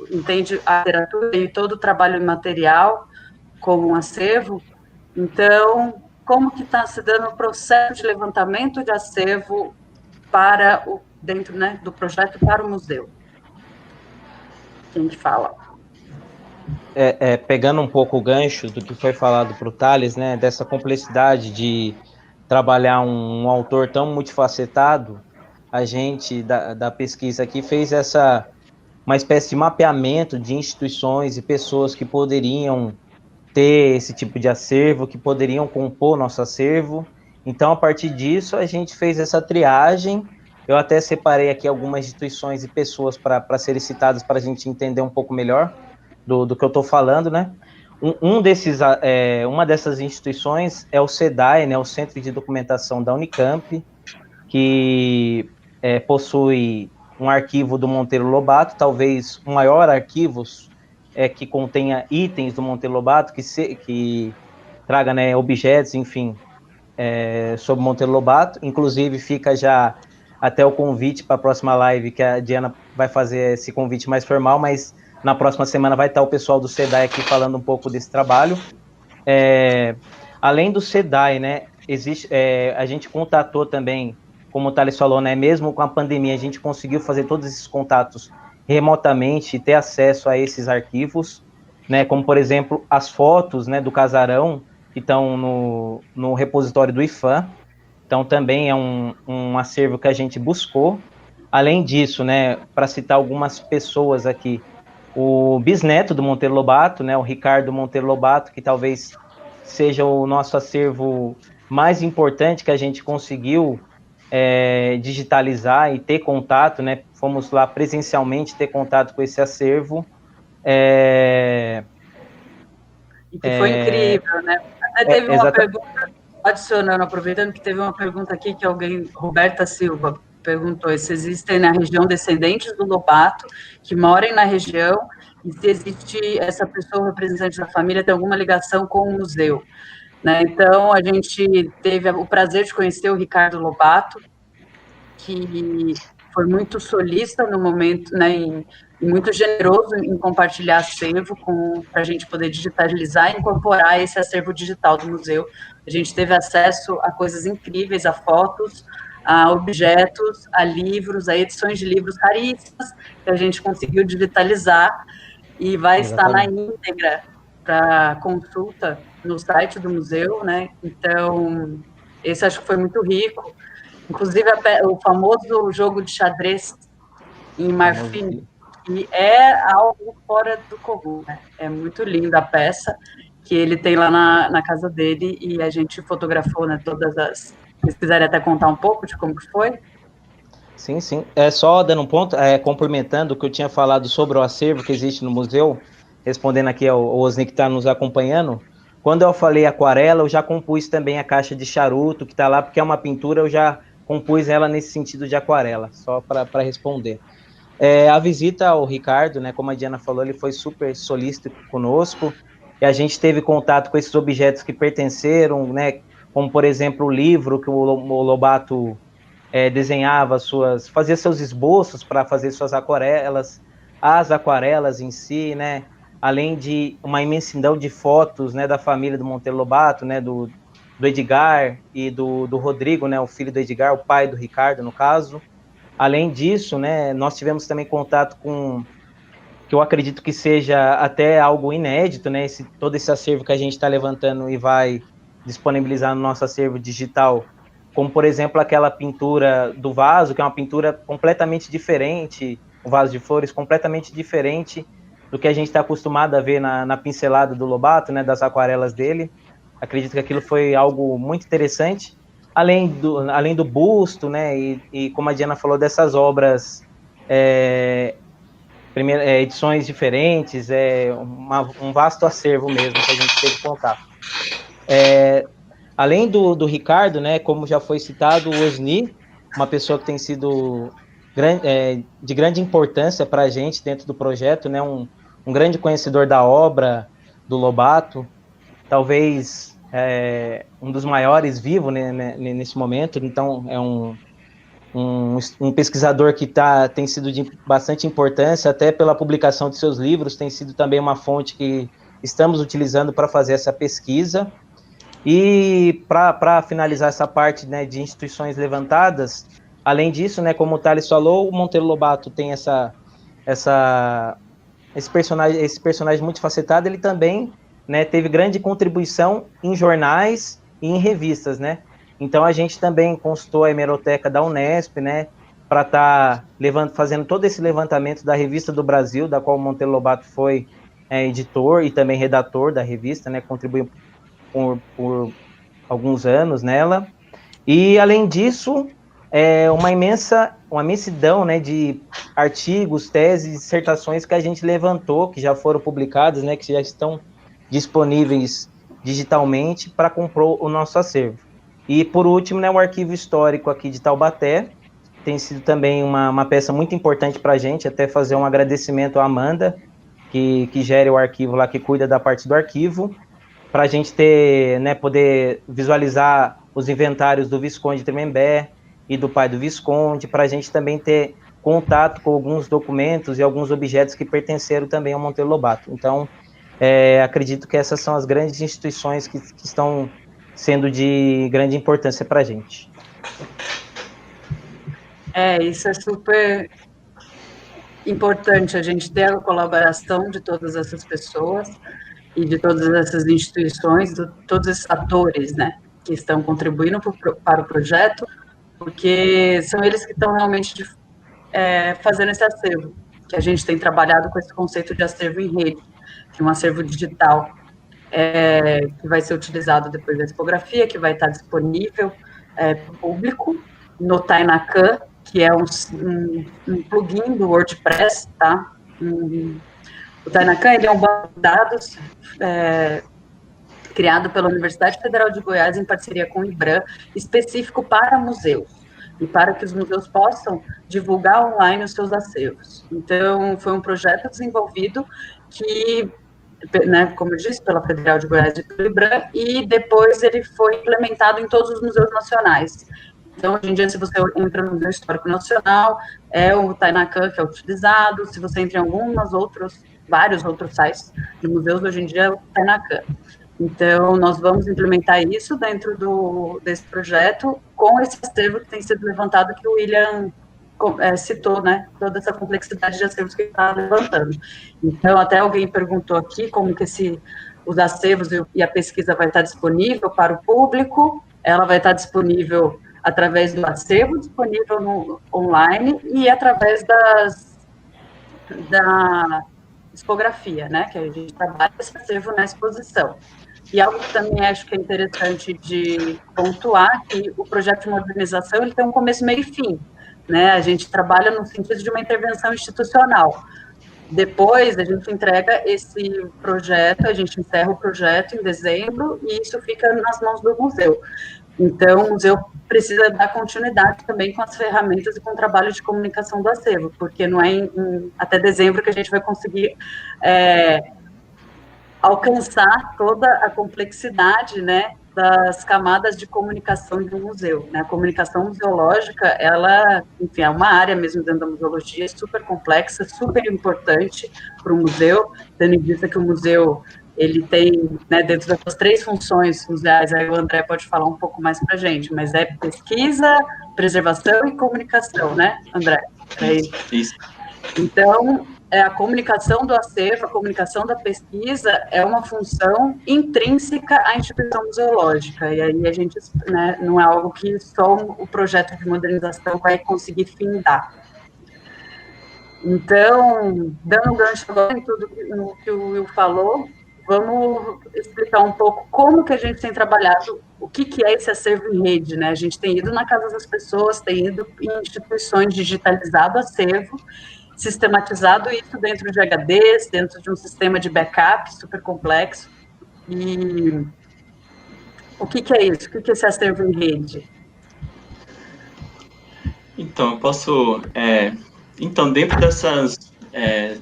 entende a literatura e todo o trabalho material como um acervo. Então, como que está se dando o processo de levantamento de acervo dentro, né, do projeto para o museu? Quem que fala? Pegando um pouco o gancho do que foi falado para o Thales, né, dessa complexidade de trabalhar um autor tão multifacetado, a gente da pesquisa aqui fez uma espécie de mapeamento de instituições e pessoas que poderiam ter esse tipo de acervo, que poderiam compor nosso acervo. Então, a partir disso, a gente fez essa triagem. Eu até separei aqui algumas instituições e pessoas para serem citadas para a gente entender um pouco melhor do que eu estou falando, né? Uma dessas instituições é o SEDAI, né, o Centro de Documentação da Unicamp, que possui um arquivo do Monteiro Lobato, talvez o maior arquivo que contenha itens do Monteiro Lobato, que traga, né, objetos, enfim, sobre Monteiro Lobato. Inclusive, fica já até o convite para a próxima live, que a Diana vai fazer esse convite mais formal, mas na próxima semana vai estar o pessoal do SEDAI aqui falando um pouco desse trabalho. Além do SEDAI, né, a gente contatou também, como o Thales falou, né, mesmo com a pandemia, a gente conseguiu fazer todos esses contatos remotamente e ter acesso a esses arquivos, né, como, por exemplo, as fotos, né, do casarão que estão no repositório do IFAM. Então, também é um acervo que a gente buscou. Além disso, né, para citar algumas pessoas aqui, o bisneto do Monteiro Lobato, né, o Ricardo Monteiro Lobato, que talvez seja o nosso acervo mais importante que a gente conseguiu digitalizar e ter contato, né? Fomos lá presencialmente ter contato com esse acervo. E que foi incrível, né? Até teve uma pergunta, adicionando, aproveitando que teve uma pergunta aqui que alguém, Roberta Silva, perguntou se existem na região descendentes do Lobato que morem na região e se existe essa pessoa representante da família tem alguma ligação com o museu, né? Então a gente teve o prazer de conhecer o Ricardo Lobato, que foi muito solista no momento, né, e muito generoso em compartilhar acervo para a gente poder digitalizar e incorporar esse acervo digital do museu. A gente teve acesso a coisas incríveis, a fotos, a objetos, a livros, a edições de livros raríssimas que a gente conseguiu digitalizar e vai estar na íntegra para consulta no site do museu, né? Então, esse acho que foi muito rico. Inclusive, o famoso jogo de xadrez em marfim, que é algo fora do comum, né? É muito linda a peça que ele tem lá na casa dele e a gente fotografou, né, todas as... Vocês quiserem até contar um pouco de como que foi? Sim, sim. Só dando um ponto, complementando o que eu tinha falado sobre o acervo que existe no museu, respondendo aqui ao Osni que está nos acompanhando, quando eu falei aquarela, eu já compus também a caixa de charuto que está lá, porque é uma pintura, eu já compus ela nesse sentido de aquarela, só para responder. A visita ao Ricardo, né, como a Diana falou, ele foi super solícito conosco, e a gente teve contato com esses objetos que pertenceram, né, como, por exemplo, o livro que o Lobato desenhava fazia seus esboços para fazer suas aquarelas, as aquarelas em si, né, além de uma imensidão de fotos, né, da família do Monteiro Lobato, né, Edgar e do Rodrigo, né, o filho do Edgar, o pai do Ricardo, no caso. Além disso, né, nós tivemos também contato com, que eu acredito que seja até algo inédito, né, todo esse acervo que a gente está levantando e vai disponibilizar no nosso acervo digital, como, por exemplo, aquela pintura do vaso, que é uma pintura completamente diferente, um vaso de flores completamente diferente do que a gente está acostumado a ver na pincelada do Lobato, né, das aquarelas dele. Acredito que aquilo foi algo muito interessante, além do busto, né, e como a Diana falou, dessas obras, edições diferentes, um vasto acervo mesmo que a gente teve contato. Além do Ricardo, né, como já foi citado, o Osni, uma pessoa que tem sido de grande importância para a gente dentro do projeto, né, um grande conhecedor da obra do Lobato, talvez um dos maiores vivos, né, nesse momento. Então é um pesquisador que tem sido de bastante importância, até pela publicação de seus livros, tem sido também uma fonte que estamos utilizando para fazer essa pesquisa. E para finalizar essa parte, né, de instituições levantadas, além disso, né, como o Thales falou, o Monteiro Lobato tem esse personagem multifacetado. Ele também, né, teve grande contribuição em jornais e em revistas, né? Então a gente também consultou a hemeroteca da Unesp, né, para estar fazendo todo esse levantamento da Revista do Brasil, da qual o Monteiro Lobato foi editor e também redator da revista, né, contribuiu por alguns anos nela. E além disso, uma imensidão, né, de artigos, teses, dissertações que a gente levantou, que já foram publicadas, né, que já estão disponíveis digitalmente para compor o nosso acervo. E por último, né, o arquivo histórico aqui de Taubaté tem sido também uma peça muito importante para a gente, até fazer um agradecimento à Amanda, que gere o arquivo lá, que cuida da parte do arquivo, para a gente ter, né, poder visualizar os inventários do Visconde de Tremembé e do pai do Visconde, para a gente também ter contato com alguns documentos e alguns objetos que pertenceram também ao Monteiro Lobato. Então, acredito que essas são as grandes instituições que estão sendo de grande importância para a gente. Isso é super importante, a gente ter a colaboração de todas essas pessoas e de todas essas instituições, de todos esses atores, né, que estão contribuindo para o projeto, porque são eles que estão realmente fazendo esse acervo, que a gente tem trabalhado com esse conceito de acervo em rede, de um acervo digital, que vai ser utilizado depois da tipografia, que vai estar disponível para o público no Tainacan, que é um plugin do WordPress, tá? O Tainacan, ele é um banco de dados criado pela Universidade Federal de Goiás em parceria com o IBRAM, específico para museus, e para que os museus possam divulgar online os seus acervos. Então, foi um projeto desenvolvido que, né, como eu disse, pela Federal de Goiás e pelo IBRAM, e depois ele foi implementado em todos os museus nacionais. Então, hoje em dia, se você entra no Museu Histórico Nacional, é o Tainacan que é utilizado. Se você entra em vários outros sites de museus, hoje em dia é o Tainacan. Então, nós vamos implementar isso dentro desse projeto, com esse acervo que tem sido levantado, que o William citou, né, toda essa complexidade de acervos que ele está levantando. Então, até alguém perguntou aqui como que os acervos e a pesquisa vai estar disponível para o público. Ela vai estar disponível através do acervo disponível online e através da tipografia, né, que a gente trabalha esse acervo na exposição. E algo que também acho que é interessante de pontuar, que o projeto de modernização ele tem um começo, meio e fim, né? A gente trabalha no sentido de uma intervenção institucional. Depois, a gente entrega esse projeto, a gente encerra o projeto em dezembro, e isso fica nas mãos do museu. Então, o museu precisa dar continuidade também com as ferramentas e com o trabalho de comunicação do acervo, porque não é até dezembro que a gente vai conseguir alcançar toda a complexidade, né, das camadas de comunicação do museu, né? A comunicação museológica, ela, enfim, é uma área mesmo dentro da museologia super complexa, super importante para o museu, tendo em vista que o museu ele tem, né, dentro das 3 funções museais, aí o André pode falar um pouco mais para a gente, mas é pesquisa, preservação e comunicação, né, André? É isso. Isso. Então, a comunicação do acervo, a comunicação da pesquisa é uma função intrínseca à instituição museológica, e aí a gente, né, não é algo que só o projeto de modernização vai conseguir findar. Então, dando um gancho agora em tudo que o Will falou, vamos explicar um pouco como que a gente tem trabalhado, o que é esse acervo em rede, né? A gente tem ido na casa das pessoas, tem ido em instituições, digitalizado acervo, sistematizado isso dentro de HDs, dentro de um sistema de backup super complexo. E o que é isso? O que é esse acervo em rede? Então, eu posso... Então, dentro dessas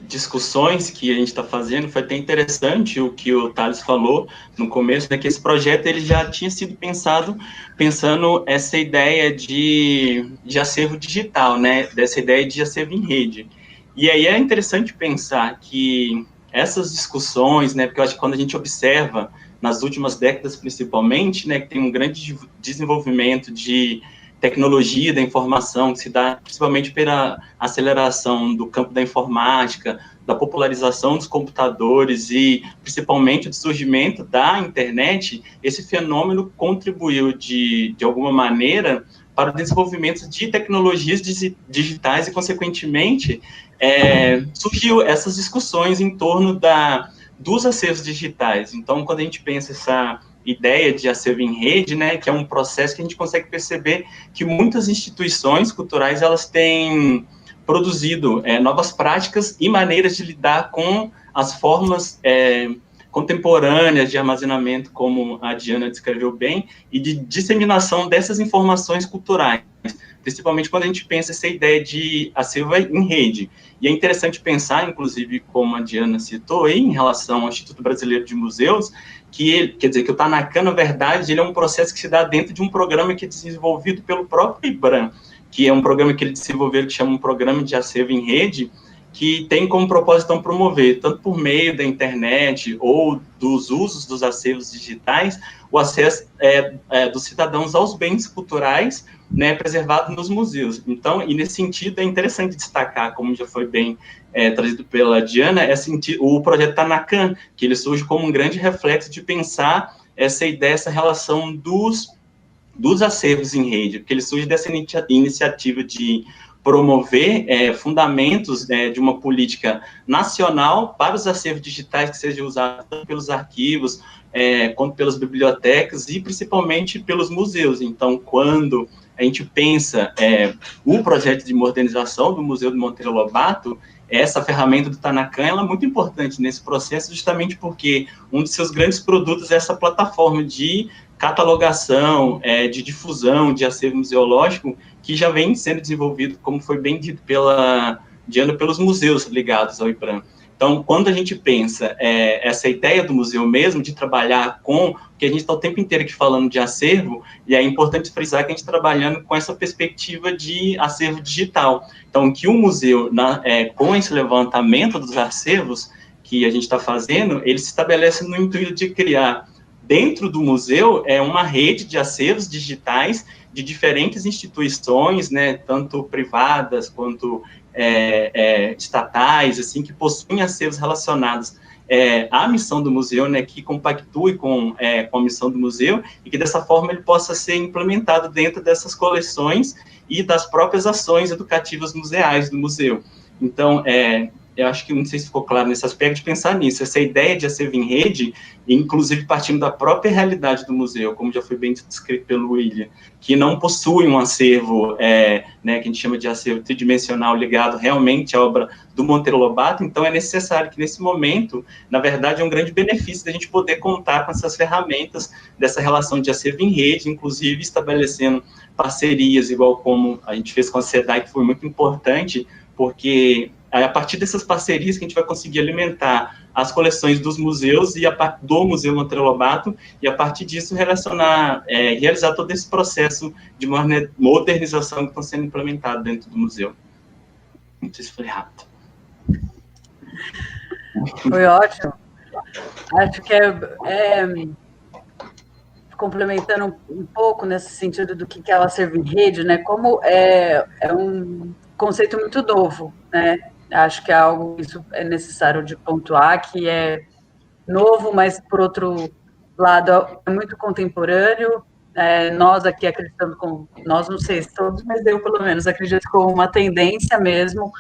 discussões que a gente está fazendo, foi até interessante o que o Thales falou no começo, né, que esse projeto ele já tinha sido pensando essa ideia de acervo digital, né, dessa ideia de acervo em rede. E aí é interessante pensar que essas discussões, né, porque eu acho que quando a gente observa, nas últimas décadas principalmente, né, que tem um grande desenvolvimento de tecnologia da informação, que se dá principalmente pela aceleração do campo da informática, da popularização dos computadores e principalmente do surgimento da internet, esse fenômeno contribuiu de alguma maneira para o desenvolvimento de tecnologias digitais e, consequentemente, surgiu essas discussões em torno dos acervos digitais. Então, quando a gente pensa essa ideia de acervo em rede, né, que é um processo que a gente consegue perceber que muitas instituições culturais elas têm produzido novas práticas e maneiras de lidar com as formas contemporâneas de armazenamento, como a Diana descreveu bem, e de disseminação dessas informações culturais, principalmente quando a gente pensa essa ideia de acervo em rede. E é interessante pensar, inclusive, como a Diana citou, em relação ao Instituto Brasileiro de Museus, que quer dizer que o Tanacan, na verdade, ele é um processo que se dá dentro de um programa que é desenvolvido pelo próprio IBRAM, que é um programa que ele desenvolveu, que chama um Programa de Acervo em Rede, que tem como propósito então, promover, tanto por meio da internet ou dos usos dos acervos digitais, o acesso dos cidadãos aos bens culturais, né, preservados nos museus. Então, e nesse sentido, é interessante destacar, como já foi bem trazido pela Diana, o projeto Tanacan, que ele surge como um grande reflexo de pensar essa ideia, essa relação dos acervos em rede, porque ele surge dessa iniciativa de promover fundamentos de uma política nacional para os acervos digitais que sejam usados tanto pelos arquivos, quanto pelas bibliotecas e principalmente pelos museus. Então, quando a gente pensa o projeto de modernização do Museu do Monteiro Lobato, essa ferramenta do Tanacan ela é muito importante nesse processo, justamente porque um de seus grandes produtos é essa plataforma de catalogação, de difusão de acervo museológico, que já vem sendo desenvolvido, como foi bem dito pela Diana, pelos museus ligados ao IBRAM. Então, quando a gente pensa essa ideia do museu mesmo, de trabalhar com, porque a gente está o tempo inteiro aqui falando de acervo, e é importante frisar que a gente está trabalhando com essa perspectiva de acervo digital. Então, que o museu, com esse levantamento dos acervos que a gente está fazendo, ele se estabelece no intuito de criar, dentro do museu, uma rede de acervos digitais de diferentes instituições, né, tanto privadas quanto estatais, assim, que possuem acervos relacionados à missão do museu, né, que compactue com a missão do museu e que, dessa forma, ele possa ser implementado dentro dessas coleções e das próprias ações educativas museais do museu. Então, eu acho que, não sei se ficou claro nesse aspecto, de pensar nisso, essa ideia de acervo em rede, inclusive partindo da própria realidade do museu, como já foi bem descrito pelo William, que não possui um acervo, né, que a gente chama de acervo tridimensional ligado realmente à obra do Monteiro Lobato, então é necessário que, nesse momento, na verdade, é um grande benefício da gente poder contar com essas ferramentas dessa relação de acervo em rede, inclusive estabelecendo parcerias, igual como a gente fez com a SEDAI, que foi muito importante, porque a partir dessas parcerias que a gente vai conseguir alimentar as coleções dos museus e do Museu Monteiro Lobato, e a partir disso realizar todo esse processo de modernização que está sendo implementado dentro do museu. Não sei se foi rápido. Foi ótimo. Acho que complementando um pouco nesse sentido do que é o acervo em rede, né? Como é um conceito muito novo, né? Acho que é algo, isso é necessário de pontuar, que é novo, mas, por outro lado, é muito contemporâneo. Nós aqui acreditamos, nós não sei se todos, mas eu, pelo menos, acredito como uma tendência mesmo,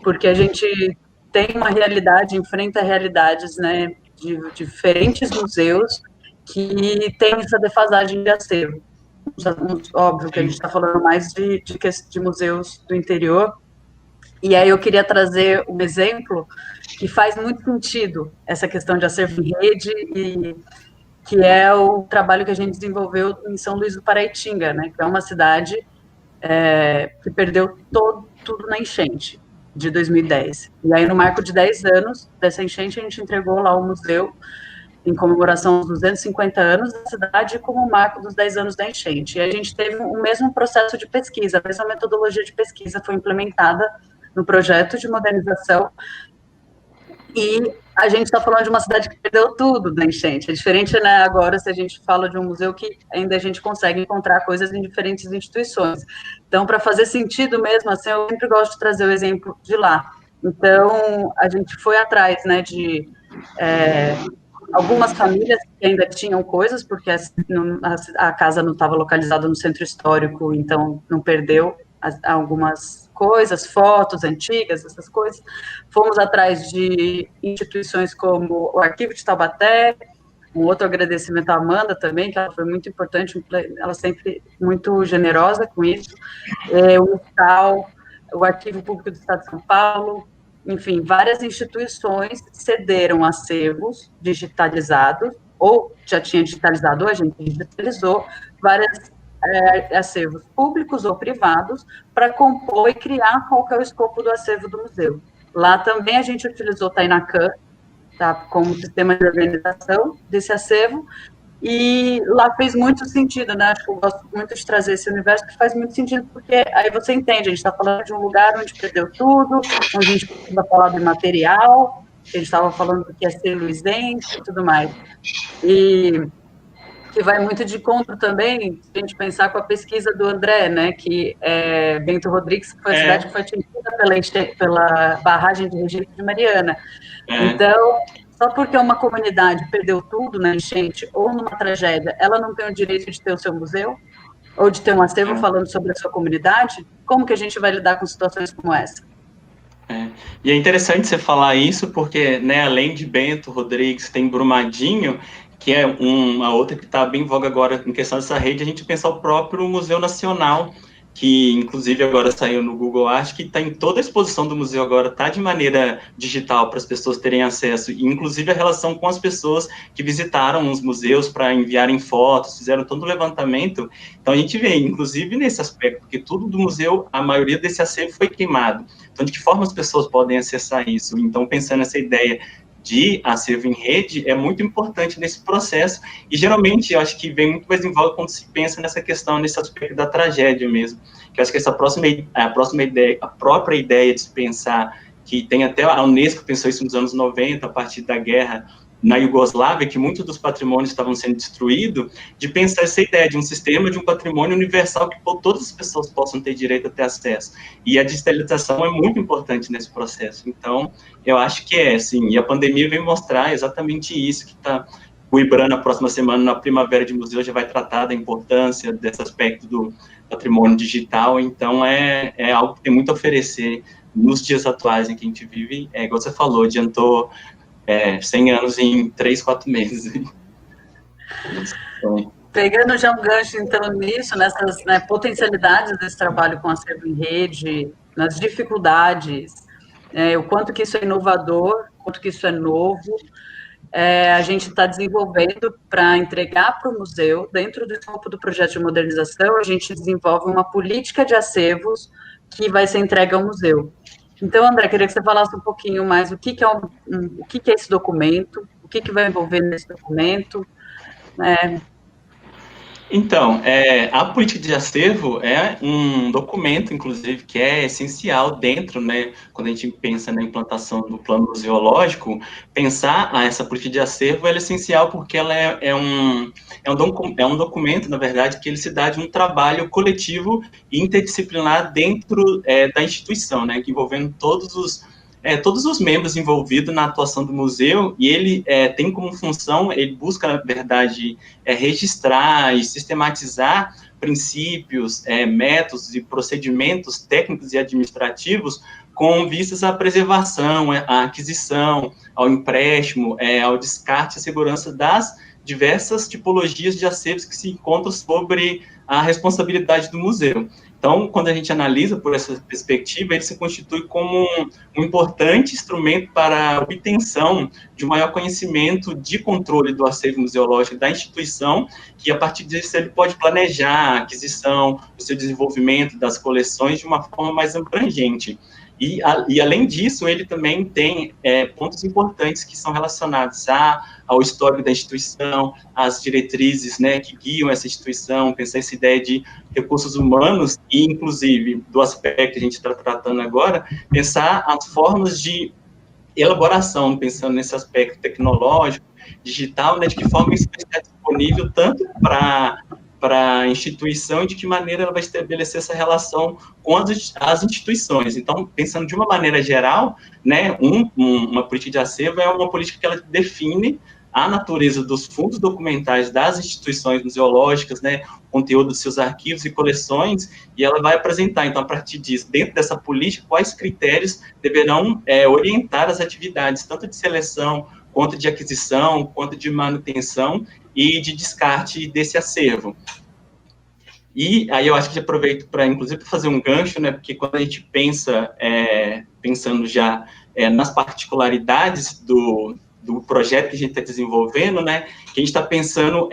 porque a gente tem uma realidade, enfrenta realidades, né, de diferentes museus que tem essa defasagem de acervo. Óbvio que a gente está falando mais de museus do interior, e aí eu queria trazer um exemplo que faz muito sentido, essa questão de acervo em rede, e que é o trabalho que a gente desenvolveu em São Luís do Paraitinga, né, que é uma cidade que perdeu tudo na enchente de 2010. E aí, no marco de 10 anos dessa enchente, a gente entregou lá o museu em comemoração aos 250 anos da cidade, como marco dos 10 anos da enchente. E a gente teve o mesmo processo de pesquisa, a mesma metodologia de pesquisa foi implementada no projeto de modernização, e a gente está falando de uma cidade que perdeu tudo da enchente. É diferente, né, agora, se a gente fala de um museu que ainda a gente consegue encontrar coisas em diferentes instituições. Então, para fazer sentido mesmo, assim, eu sempre gosto de trazer o exemplo de lá. Então, a gente foi atrás, né, de algumas famílias que ainda tinham coisas, porque a casa não estava localizada no centro histórico, então não perdeu algumas coisas, fotos antigas, essas coisas. Fomos atrás de instituições como o Arquivo de Taubaté, um outro agradecimento à Amanda também, que ela foi muito importante, ela sempre muito generosa com isso, o Unital, o Arquivo Público do Estado de São Paulo, enfim, várias instituições cederam acervos digitalizados, ou já tinha digitalizado, ou a gente digitalizou, várias acervos públicos ou privados, para compor e criar qual que é o escopo do acervo do museu. Lá também a gente utilizou Tainacan, tá, como sistema de organização desse acervo, e lá fez muito sentido, né? Acho que eu gosto muito de trazer esse universo, que faz muito sentido, porque aí você entende, a gente está falando de um lugar onde perdeu tudo, onde a gente precisa falar do material, a gente estava falando do que é ser luizense e tudo mais. E que vai muito de encontro também, se a gente pensar com a pesquisa do André, né? Que é Bento Rodrigues, que foi a cidade que foi atingida pela barragem de Regente de Mariana. Então, só porque uma comunidade perdeu tudo na enchente ou numa tragédia, ela não tem o direito de ter o seu museu? Ou de ter um acervo falando sobre a sua comunidade? Como que a gente vai lidar com situações como essa? E é interessante você falar isso, porque, né, além de Bento Rodrigues, tem Brumadinho, que é uma outra que está bem em voga agora em questão dessa rede, a gente pensar o próprio Museu Nacional, que inclusive agora saiu no Google Art, que está em toda a exposição do museu agora, está de maneira digital para as pessoas terem acesso, e inclusive a relação com as pessoas que visitaram os museus para enviarem fotos, fizeram todo o levantamento. Então a gente vê, inclusive nesse aspecto, porque tudo do museu, a maioria desse acervo foi queimado. Então de que forma as pessoas podem acessar isso? Então pensando nessa ideia de acervo em rede é muito importante nesse processo, e geralmente eu acho que vem muito mais em voga quando se pensa nessa questão, nesse aspecto da tragédia mesmo, que eu acho que essa próxima ideia, a própria ideia de se pensar, que tem até a Unesco pensou isso nos anos 90, a partir da guerra na Iugoslávia, que muitos dos patrimônios estavam sendo destruídos, de pensar essa ideia de um sistema, de um patrimônio universal que todas as pessoas possam ter direito a ter acesso. E a digitalização é muito importante nesse processo. Então, eu acho que sim. E a pandemia veio mostrar exatamente isso, que o IBRAM, na próxima semana, na Primavera de Museu, já vai tratar da importância desse aspecto do patrimônio digital. Então, é algo que tem muito a oferecer nos dias atuais em que a gente vive. Igual você falou, adiantou 100 anos em 3, 4 meses. Pegando já um gancho, então, nisso, nessas potencialidades desse trabalho com acervo em rede, nas dificuldades, o quanto que isso é inovador, o quanto que isso é novo, a gente está desenvolvendo para entregar para o museu, dentro do escopo do projeto de modernização, a gente desenvolve uma política de acervos que vai ser entregue ao museu. Então, André, queria que você falasse um pouquinho mais o que é esse documento, o que vai envolver nesse documento. Então, a política de acervo é um documento, inclusive, que é essencial dentro, né, quando a gente pensa na implantação do plano museológico, pensar essa política de acervo é essencial porque ela é um documento, na verdade, que ele se dá de um trabalho coletivo e interdisciplinar dentro da instituição, né, envolvendo todos os membros envolvidos na atuação do museu, e ele tem como função, ele busca, na verdade, registrar e sistematizar princípios, métodos e procedimentos técnicos e administrativos com vistas à preservação, à aquisição, ao empréstimo, ao descarte e segurança das diversas tipologias de acervos que se encontram sobre a responsabilidade do museu. Então, quando a gente analisa por essa perspectiva, ele se constitui como um importante instrumento para a obtenção de um maior conhecimento de controle do acervo museológico da instituição, que a partir disso ele pode planejar a aquisição, o seu desenvolvimento das coleções de uma forma mais abrangente. E além disso, ele também tem pontos importantes que são relacionados ao histórico da instituição, às diretrizes, né, que guiam essa instituição, pensar essa ideia de recursos humanos e, inclusive, do aspecto que a gente está tratando agora, pensar as formas de elaboração, pensando nesse aspecto tecnológico, digital, né, de que forma isso vai estar disponível tanto para a instituição e de que maneira ela vai estabelecer essa relação com as instituições. Então, pensando de uma maneira geral, né, uma política de acervo é uma política que ela define a natureza dos fundos documentais das instituições museológicas, né, o conteúdo dos seus arquivos e coleções, e ela vai apresentar, então, a partir disso, dentro dessa política, quais critérios deverão orientar as atividades, tanto de seleção, quanto de aquisição, quanto de manutenção e de descarte desse acervo. E aí eu acho que aproveito para, inclusive, fazer um gancho, né, porque quando a gente pensa, pensando já nas particularidades do projeto que a gente está desenvolvendo, né, que a gente está pensando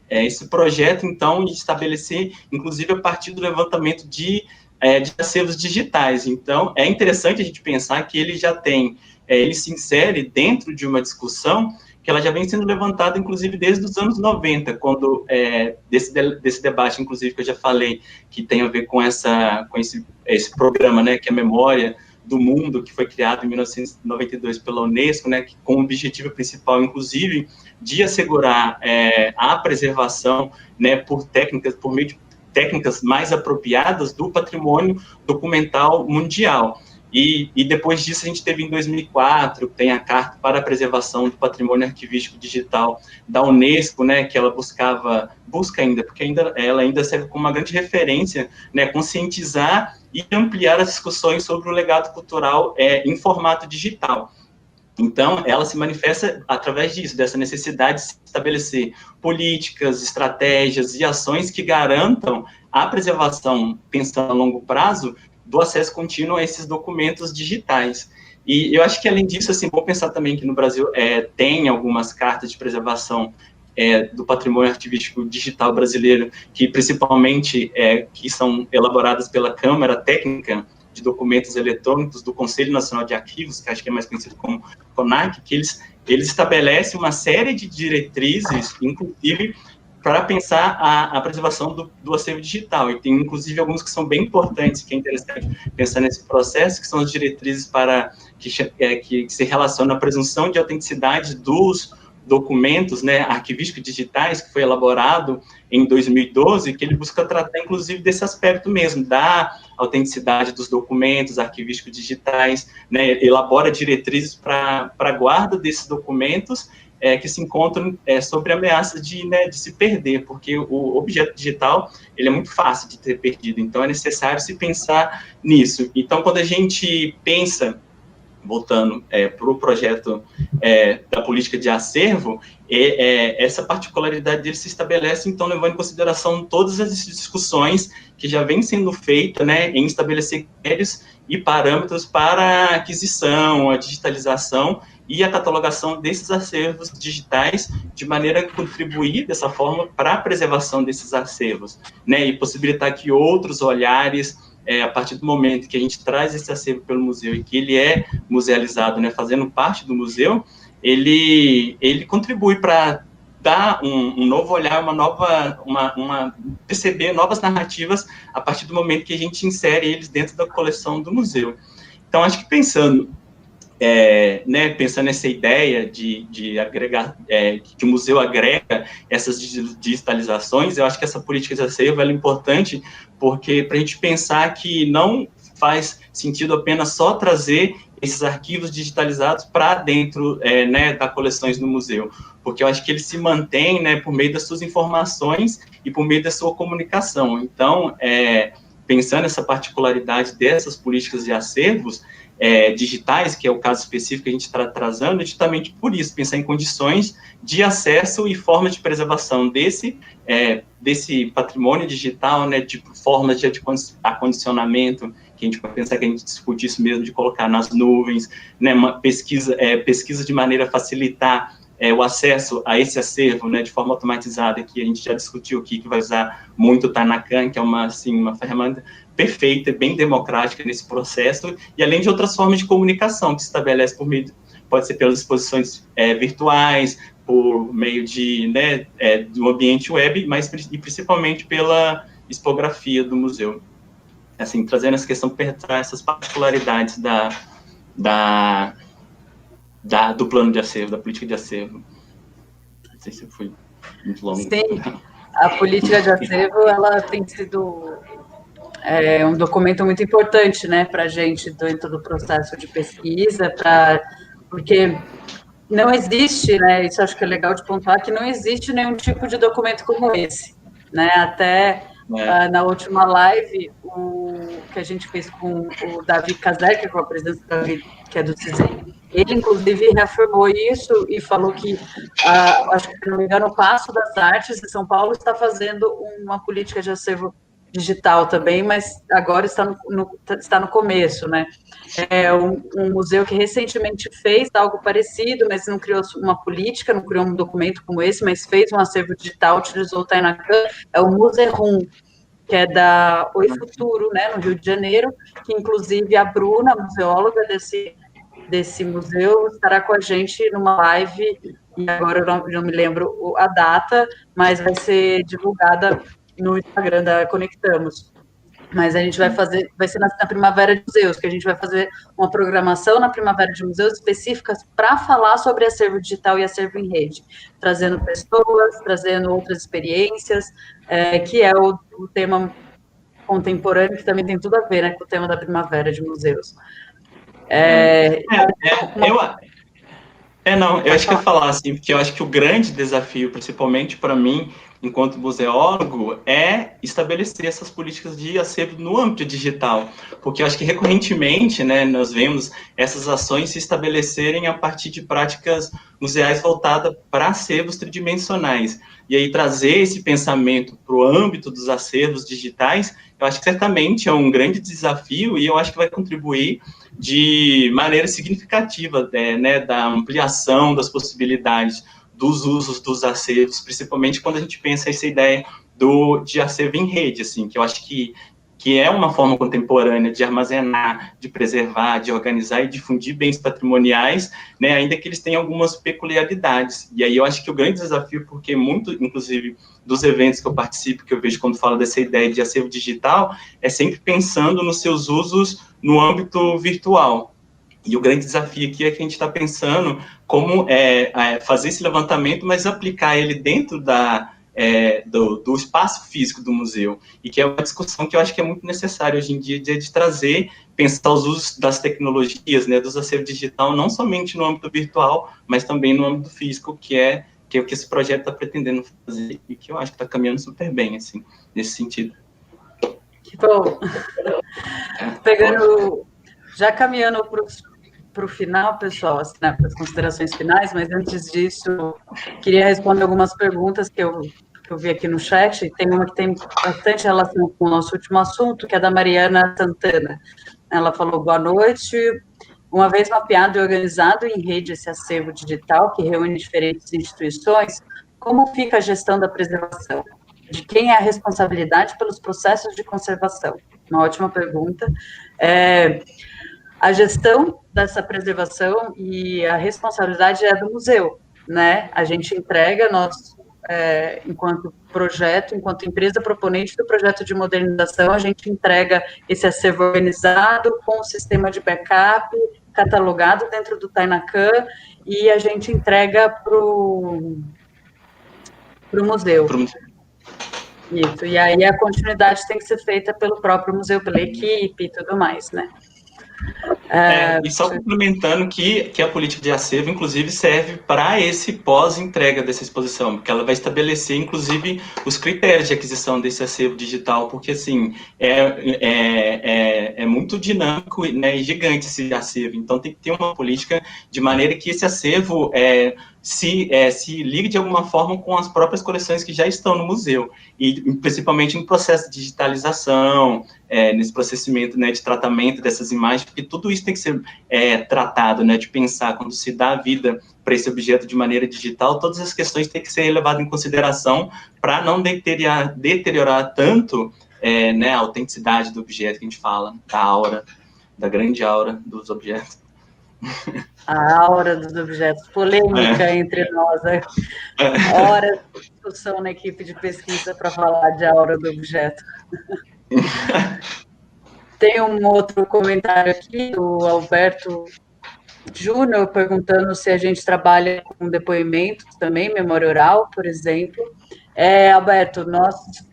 esse projeto, então, de estabelecer, inclusive, a partir do levantamento de acervos digitais. Então, é interessante a gente pensar que ele já tem, ele se insere dentro de uma discussão que ela já vem sendo levantada, inclusive, desde os anos 90, quando, desse debate, inclusive, que eu já falei, que tem a ver com esse programa, né, que é a Memória do Mundo, que foi criado em 1992 pela Unesco, né, com o objetivo principal, inclusive, de assegurar a preservação, né, por meio de técnicas mais apropriadas do patrimônio documental mundial. E depois disso, a gente teve em 2004, tem a Carta para a Preservação do Patrimônio Arquivístico Digital da Unesco, né, que ela busca ainda, porque ela ainda serve como uma grande referência, né, conscientizar e ampliar as discussões sobre o legado cultural em formato digital. Então, ela se manifesta através disso, dessa necessidade de se estabelecer políticas, estratégias e ações que garantam a preservação, pensando a longo prazo, do acesso contínuo a esses documentos digitais. E eu acho que, além disso, assim, vou pensar também que no Brasil tem algumas cartas de preservação do patrimônio arquivístico digital brasileiro, que principalmente que são elaboradas pela Câmara Técnica de Documentos Eletrônicos do Conselho Nacional de Arquivos, que acho que é mais conhecido como CONAC, que eles estabelecem uma série de diretrizes, inclusive para pensar a preservação do acervo digital, e tem, inclusive, alguns que são bem importantes, que é interessante pensar nesse processo, que são as diretrizes que se relacionam à presunção de autenticidade dos documentos, né, arquivísticos digitais, que foi elaborado em 2012, que ele busca tratar, inclusive, desse aspecto mesmo, da autenticidade dos documentos arquivísticos digitais, né, elabora diretrizes para a guarda desses documentos, que se encontram sobre ameaças de se perder, porque o objeto digital ele é muito fácil de ter perdido, então é necessário se pensar nisso. Então, quando a gente pensa, voltando para o projeto da política de acervo, essa particularidade dele se estabelece, então, levando em consideração todas as discussões que já vêm sendo feitas, né, em estabelecer critérios e parâmetros para a aquisição, a digitalização e a catalogação desses acervos digitais, de maneira a contribuir dessa forma para a preservação desses acervos, né, e possibilitar que outros olhares, a partir do momento que a gente traz esse acervo pelo museu e que ele é musealizado, né, fazendo parte do museu, ele contribui para dar um novo olhar, perceber novas narrativas a partir do momento que a gente insere eles dentro da coleção do museu. Então, acho que pensando nessa ideia de agregar, que o museu agrega essas digitalizações, eu acho que essa política de acervo é importante, porque para a gente pensar que não faz sentido apenas só trazer esses arquivos digitalizados para dentro das coleções do museu, porque eu acho que ele se mantém por meio das suas informações e por meio da sua comunicação. Então, pensando nessa particularidade dessas políticas de acervos digitais, que é o caso específico que a gente está trazendo, justamente por isso, pensar em condições de acesso e formas de preservação desse patrimônio digital, tipo formas de acondicionamento, que a gente pode pensar que a gente discute isso mesmo, de colocar nas nuvens, uma pesquisa de maneira a facilitar o acesso a esse acervo, de forma automatizada, que a gente já discutiu aqui, que vai usar muito o Tanacan, que é uma ferramenta perfeita, bem democrática nesse processo, e além de outras formas de comunicação que se estabelece por meio, pode ser pelas exposições virtuais, por meio do ambiente web, mas e principalmente pela expografia do museu. Assim, trazendo essa questão para essas particularidades do plano de acervo, da política de acervo. Não sei se eu fui muito longo. Sim, a política de acervo, ela tem sido um documento muito importante, para a gente dentro do processo de pesquisa, porque não existe, isso acho que é legal de pontuar, que não existe nenhum tipo de documento como esse, até na última live, que a gente fez com o Davi Caser, que é com a presidência do Davi, que é do CISEM, ele, inclusive, reafirmou isso e falou que, acho que, se não me engano, o Paço das Artes de São Paulo está fazendo uma política de acervo digital também, mas agora está no começo, É um museu que recentemente fez algo parecido, mas não criou uma política, não criou um documento como esse, mas fez um acervo digital, utilizou o Tanacan, é o Museum, que é da Oi Futuro, no Rio de Janeiro, que inclusive a Bruna, museóloga desse museu, estará com a gente numa live, e agora eu não me lembro a data, mas vai ser divulgada no Instagram da Conectamos. Mas a gente vai ser na Primavera de Museus, que a gente vai fazer uma programação na Primavera de Museus específicas para falar sobre acervo digital e acervo em rede, trazendo pessoas, trazendo outras experiências, que é o tema contemporâneo, que também tem tudo a ver com o tema da Primavera de Museus. Eu acho que eu ia falar assim, porque eu acho que o grande desafio, principalmente para mim, enquanto museólogo, é estabelecer essas políticas de acervo no âmbito digital, porque eu acho que recorrentemente, nós vemos essas ações se estabelecerem a partir de práticas museais voltadas para acervos tridimensionais, e aí trazer esse pensamento para o âmbito dos acervos digitais, eu acho que certamente é um grande desafio, e eu acho que vai contribuir de maneira significativa, da ampliação das possibilidades dos usos dos acervos, principalmente quando a gente pensa essa ideia de acervo em rede, assim, que eu acho que é uma forma contemporânea de armazenar, de preservar, de organizar e difundir bens patrimoniais, ainda que eles tenham algumas peculiaridades. E aí eu acho que o grande desafio, porque muito, inclusive, dos eventos que eu participo, que eu vejo quando falo dessa ideia de acervo digital, é sempre pensando nos seus usos no âmbito virtual. E o grande desafio aqui é que a gente está pensando como fazer esse levantamento, mas aplicar ele dentro do espaço físico do museu, e que é uma discussão que eu acho que é muito necessária hoje em dia, de trazer, pensar os usos das tecnologias, dos acervos digital, não somente no âmbito virtual, mas também no âmbito físico, que é o que esse projeto está pretendendo fazer, e que eu acho que está caminhando super bem, assim, nesse sentido. Que bom. Já caminhando para o final, pessoal, assim, para as considerações finais, mas antes disso, queria responder algumas perguntas que eu vi aqui no chat. Tem uma que tem bastante relação com o nosso último assunto, que é da Mariana Santana. Ela falou: boa noite. Uma vez mapeado e organizado em rede esse acervo digital que reúne diferentes instituições, como fica a gestão da preservação? De quem é a responsabilidade pelos processos de conservação? Uma ótima pergunta. A gestão dessa preservação e a responsabilidade é do museu, né? A gente entrega, nós, enquanto projeto, enquanto empresa proponente do projeto de modernização, a gente entrega esse acervo organizado com o sistema de backup, catalogado dentro do Tainacan, e a gente entrega para o museu. Isso, e aí a continuidade tem que ser feita pelo próprio museu, pela equipe e tudo mais, né? E só complementando que a política de acervo, inclusive, serve para esse pós-entrega dessa exposição, porque ela vai estabelecer, inclusive, os critérios de aquisição desse acervo digital, porque, assim, é muito dinâmico, né, e gigante esse acervo, então tem que ter uma política de maneira que esse acervo se ligue de alguma forma com as próprias coleções que já estão no museu, e principalmente no processo de digitalização, nesse processamento, né, de tratamento dessas imagens, porque tudo isso tem que ser tratado, né, de pensar, quando se dá vida para esse objeto de maneira digital, todas as questões têm que ser levadas em consideração para não deteriorar tanto né, a autenticidade do objeto que a gente fala, da aura, da grande aura dos objetos. A aura dos objetos, polêmica entre nós, né? Horas de discussão na equipe de pesquisa para falar de aura do objeto. Tem um outro comentário aqui do Alberto Júnior perguntando se a gente trabalha com depoimentos também, memória oral, por exemplo. Alberto,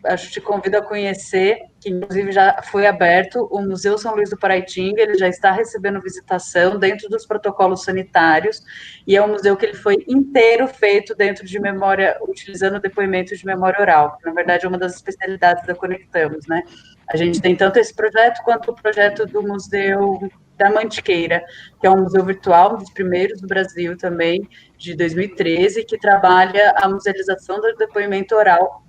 acho que te convido a conhecer, que inclusive já foi aberto o Museu São Luís do Paraitinga, ele já está recebendo visitação dentro dos protocolos sanitários, e é um museu que ele foi inteiro feito dentro de memória, utilizando depoimentos de memória oral, que na verdade é uma das especialidades da Conectamos, né? A gente tem tanto esse projeto quanto o projeto do Museu da Mantiqueira, que é um museu virtual, um dos primeiros do Brasil também, de 2013, que trabalha a musealização do depoimento oral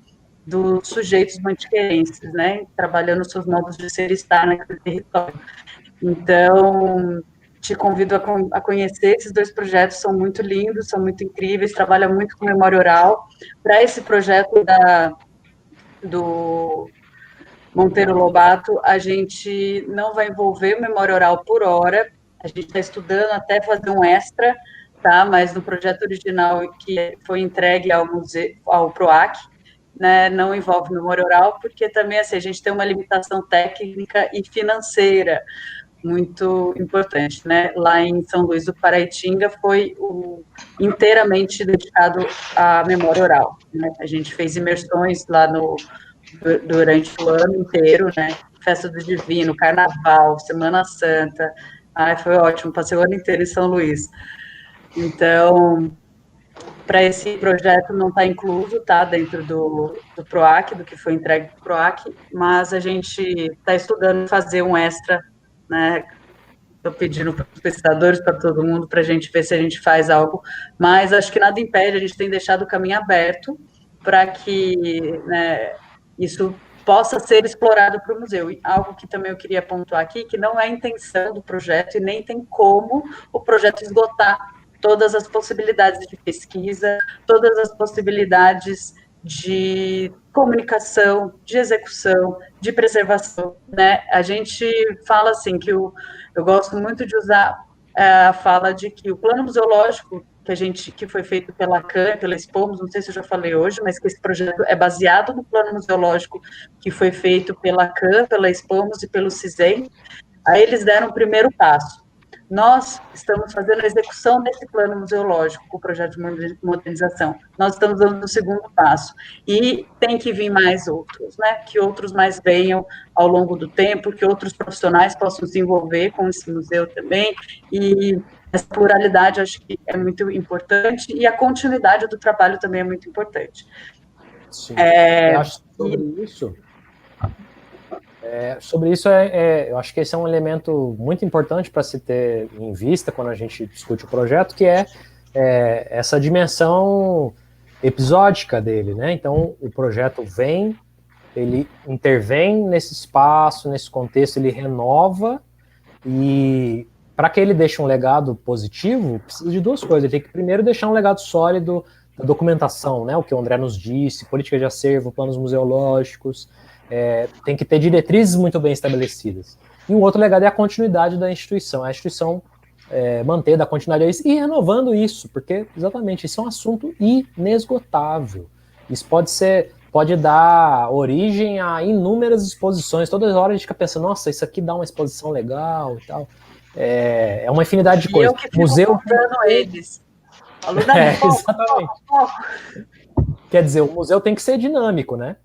dos sujeitos mantiqueirenses, né, trabalhando seus modos de ser e estar naquele território. Então, te convido a conhecer esses dois projetos, são muito lindos, são muito incríveis, trabalham muito com memória oral. Para esse projeto do Monteiro Lobato, a gente não vai envolver memória oral por hora, a gente está estudando até fazer um extra, tá? Mas no projeto original que foi entregue ao PROAC, né, não envolve memória oral, porque também assim, a gente tem uma limitação técnica e financeira muito importante, né? Lá em São Luís do Paraitinga foi inteiramente dedicado à memória oral, né? A gente fez imersões lá durante o ano inteiro, né? Festa do Divino, Carnaval, Semana Santa. Foi ótimo, passei o ano inteiro em São Luís. Então, para esse projeto não está incluso, tá? Dentro do PROAC, do que foi entregue para o PROAC, mas a gente está estudando fazer um extra, né? Estou pedindo para os pesquisadores, para todo mundo, para a gente ver se a gente faz algo, mas acho que nada impede, a gente tem deixado o caminho aberto para que, né, isso possa ser explorado para o museu. E algo que também eu queria pontuar aqui, que não é a intenção do projeto e nem tem como o projeto esgotar todas as possibilidades de pesquisa, todas as possibilidades de comunicação, de execução, de preservação, né? A gente fala assim, que eu gosto muito de usar a fala de que o plano museológico que foi feito pela CAN, pela Expomos, não sei se eu já falei hoje, mas que esse projeto é baseado no plano museológico que foi feito pela CAN, pela Expomos e pelo CISEM. Aí eles deram o primeiro passo. Nós estamos fazendo a execução desse plano museológico, com o projeto de modernização. Nós estamos dando o segundo passo. E tem que vir mais outros, né? Que outros mais venham ao longo do tempo, que outros profissionais possam se envolver com esse museu também. E essa pluralidade, acho que é muito importante. E a continuidade do trabalho também é muito importante. Sim. Eu acho sobre isso, eu acho que esse é um elemento muito importante para se ter em vista quando a gente discute o projeto, que é essa dimensão episódica dele, né? Então, o projeto vem, ele intervém nesse espaço, nesse contexto, ele renova, e para que ele deixe um legado positivo, precisa de duas coisas. Ele tem que primeiro deixar um legado sólido da documentação, né? O que o André nos disse, política de acervo, planos museológicos, tem que ter diretrizes muito bem estabelecidas. E um outro legado é a continuidade da instituição. A instituição manter, dar continuidade a isso e renovando isso, porque exatamente isso é um assunto inesgotável. Isso pode dar origem a inúmeras exposições. Todas as horas a gente fica pensando, nossa, isso aqui dá uma exposição legal e tal. É uma infinidade de coisas. Eu que fico contando eles. Exatamente. Quer dizer, o museu tem que ser dinâmico, né?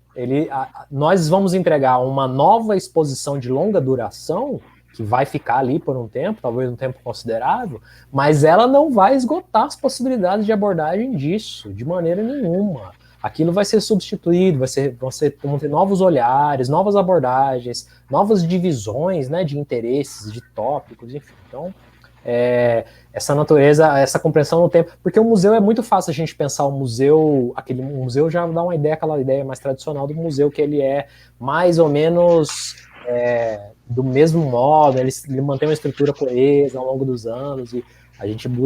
Nós vamos entregar uma nova exposição de longa duração, que vai ficar ali por um tempo, talvez um tempo considerável, mas ela não vai esgotar as possibilidades de abordagem disso, de maneira nenhuma. Aquilo vai ser substituído, vão ter novos olhares, novas abordagens, novas divisões, né, de interesses, de tópicos, enfim. Então, essa natureza, essa compreensão no tempo, porque o museu é muito fácil a gente pensar o museu, um museu já dá uma ideia, aquela ideia mais tradicional do museu, que ele é mais ou menos do mesmo modo, ele mantém uma estrutura coesa ao longo dos anos, e a gente tem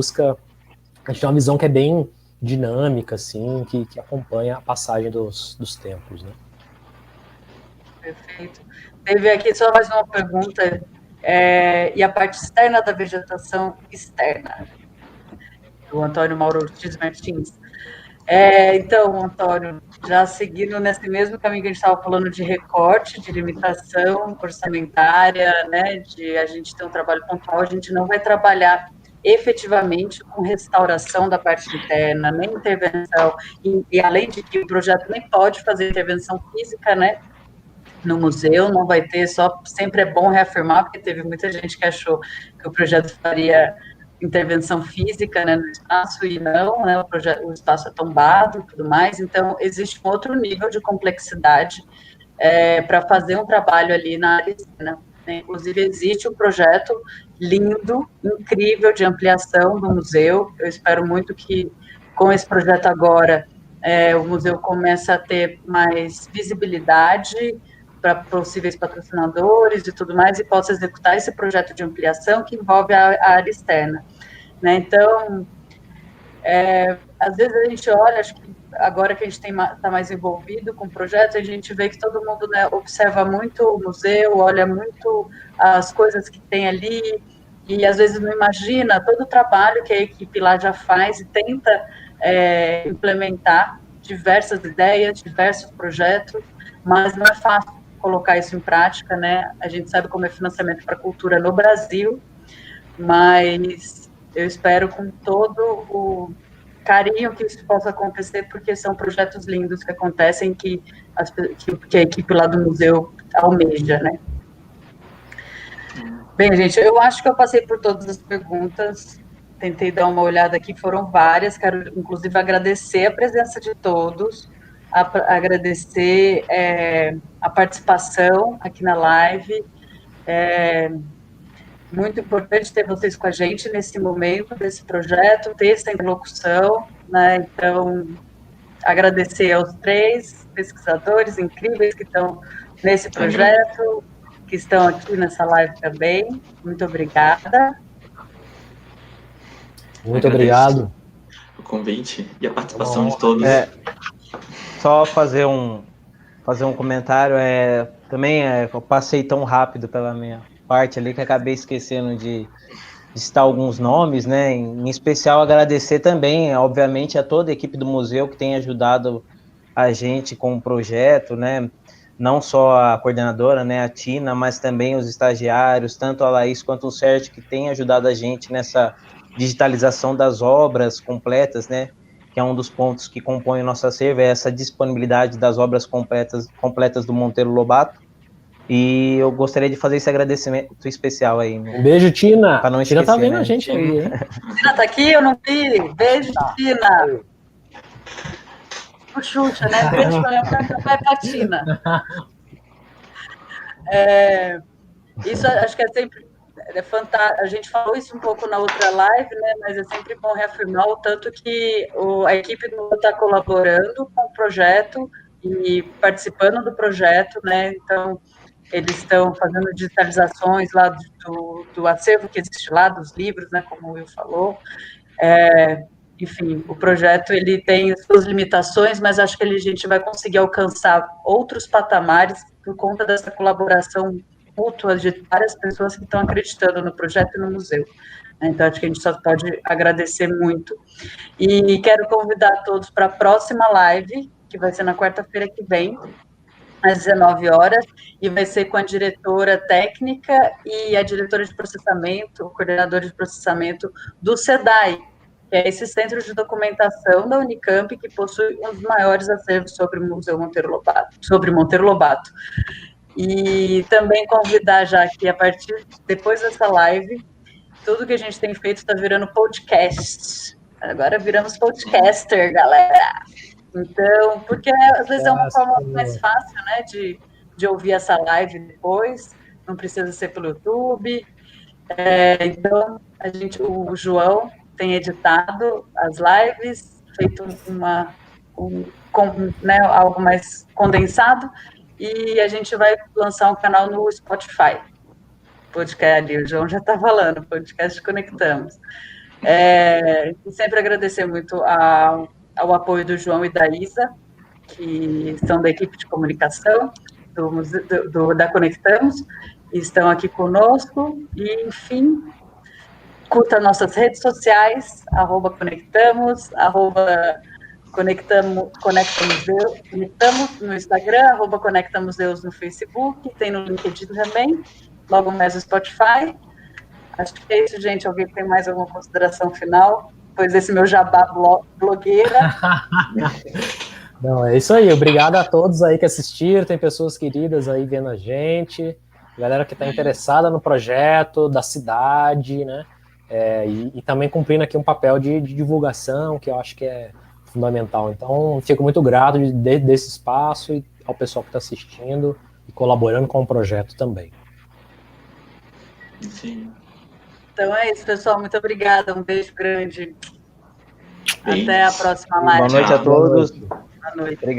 uma visão que é bem dinâmica, assim, que acompanha a passagem dos tempos, né? Perfeito. Teve aqui só mais uma pergunta, e a parte externa da vegetação externa? O Antônio Mauro Ortiz Martins. Então, Antônio, já seguindo nesse mesmo caminho que a gente estava falando de recorte, de limitação orçamentária, né, de a gente ter um trabalho pontual, a gente não vai trabalhar efetivamente com restauração da parte interna, nem intervenção, e além de que o projeto nem pode fazer intervenção física, né, no museu, não vai ter, sempre é bom reafirmar, porque teve muita gente que achou que o projeto faria intervenção física, né, no espaço, e não, né, o espaço é tombado e tudo mais, então existe um outro nível de complexidade para fazer um trabalho ali na área externa, né? Inclusive existe um projeto lindo, incrível, de ampliação do museu, eu espero muito que com esse projeto agora, o museu comece a ter mais visibilidade para possíveis patrocinadores e tudo mais, e possa executar esse projeto de ampliação que envolve a área externa, né? Então, às vezes a gente olha, acho que agora que a gente está mais envolvido com o projeto, a gente vê que todo mundo, né, observa muito o museu, olha muito as coisas que tem ali, e às vezes não imagina todo o trabalho que a equipe lá já faz e tenta implementar diversas ideias, diversos projetos, mas não é fácil colocar isso em prática, né? A gente sabe como é financiamento para a cultura no Brasil, mas eu espero com todo o carinho que isso possa acontecer, porque são projetos lindos que acontecem, que a equipe lá do museu almeja, né? Bem, gente, eu acho que eu passei por todas as perguntas, tentei dar uma olhada aqui, foram várias, quero inclusive agradecer a presença de todos, agradecer a participação aqui na live, muito importante ter vocês com a gente nesse momento desse projeto, ter essa interlocução, né? Então, agradecer aos 3 pesquisadores incríveis que estão nesse projeto, que estão aqui nessa live também. Muito obrigada. Muito obrigado. O convite e a participação de todos. Só fazer um comentário, também eu passei tão rápido pela minha parte ali que acabei esquecendo de citar alguns nomes, né? Em especial agradecer também, obviamente, a toda a equipe do museu que tem ajudado a gente com o projeto, né? Não só a coordenadora, né, a Tina, mas também os estagiários, tanto a Laís quanto o Sérgio, que tem ajudado a gente nessa digitalização das obras completas, né? Que é um dos pontos que compõe o nosso acervo, essa disponibilidade das obras completas do Monteiro Lobato. E eu gostaria de fazer esse agradecimento especial aí. Um beijo, Tina. Pra não Tina esquecer, tá vendo né? a gente aí, hein? Tina tá aqui? Eu não vi. Beijo, Tina. O Xuxa, né? Beijo pra Tina. Isso acho que é sempre fantástico. A gente falou isso um pouco na outra live, né? Mas é sempre bom reafirmar o tanto que a equipe está colaborando com o projeto e participando do projeto, né? Então, eles estão fazendo digitalizações lá do acervo que existe lá, dos livros, né? Como o Will falou. Enfim, o projeto ele tem suas limitações, mas acho que a gente vai conseguir alcançar outros patamares por conta dessa colaboração mútua de várias pessoas que estão acreditando no projeto e no museu. Então, acho que a gente só pode agradecer muito. E quero convidar todos para a próxima live, que vai ser na quarta-feira que vem, às 19 horas, e vai ser com a diretora técnica e a diretora de processamento, o coordenador de processamento do SEDAI, que é esse centro de documentação da Unicamp, que possui um dos maiores acervos sobre o Museu Monteiro Lobato. E também convidar já que, depois dessa live, tudo que a gente tem feito está virando podcast. Agora viramos podcaster, galera. Então, porque às vezes é uma forma mais fácil, né, de ouvir essa live depois, não precisa ser pelo YouTube. Então, o João tem editado as lives, feito algo mais condensado, e a gente vai lançar um canal no Spotify. Podcast ali, o João já está falando, podcast Conectamos. E sempre agradecer muito ao apoio do João e da Isa, que são da equipe de comunicação da Conectamos, e estão aqui conosco, e, enfim, curta nossas redes sociais, @Conectamos, Conectamos no Instagram, @ConectamosDeus no Facebook, tem no LinkedIn também, logo mais no Spotify. Acho que é isso, gente. Alguém tem mais alguma consideração final? Depois desse meu jabá blogueira. Não, é isso aí. Obrigado a todos aí que assistiram. Tem pessoas queridas aí vendo a gente. Galera que está interessada no projeto, da cidade, né? E também cumprindo aqui um papel de divulgação, que eu acho que é fundamental. Então, fico muito grato desse espaço e ao pessoal que está assistindo e colaborando com o projeto também. Sim. Então é isso, pessoal. Muito obrigada. Um beijo grande. Até a próxima live. Boa noite a todos. Boa noite. Obrigado.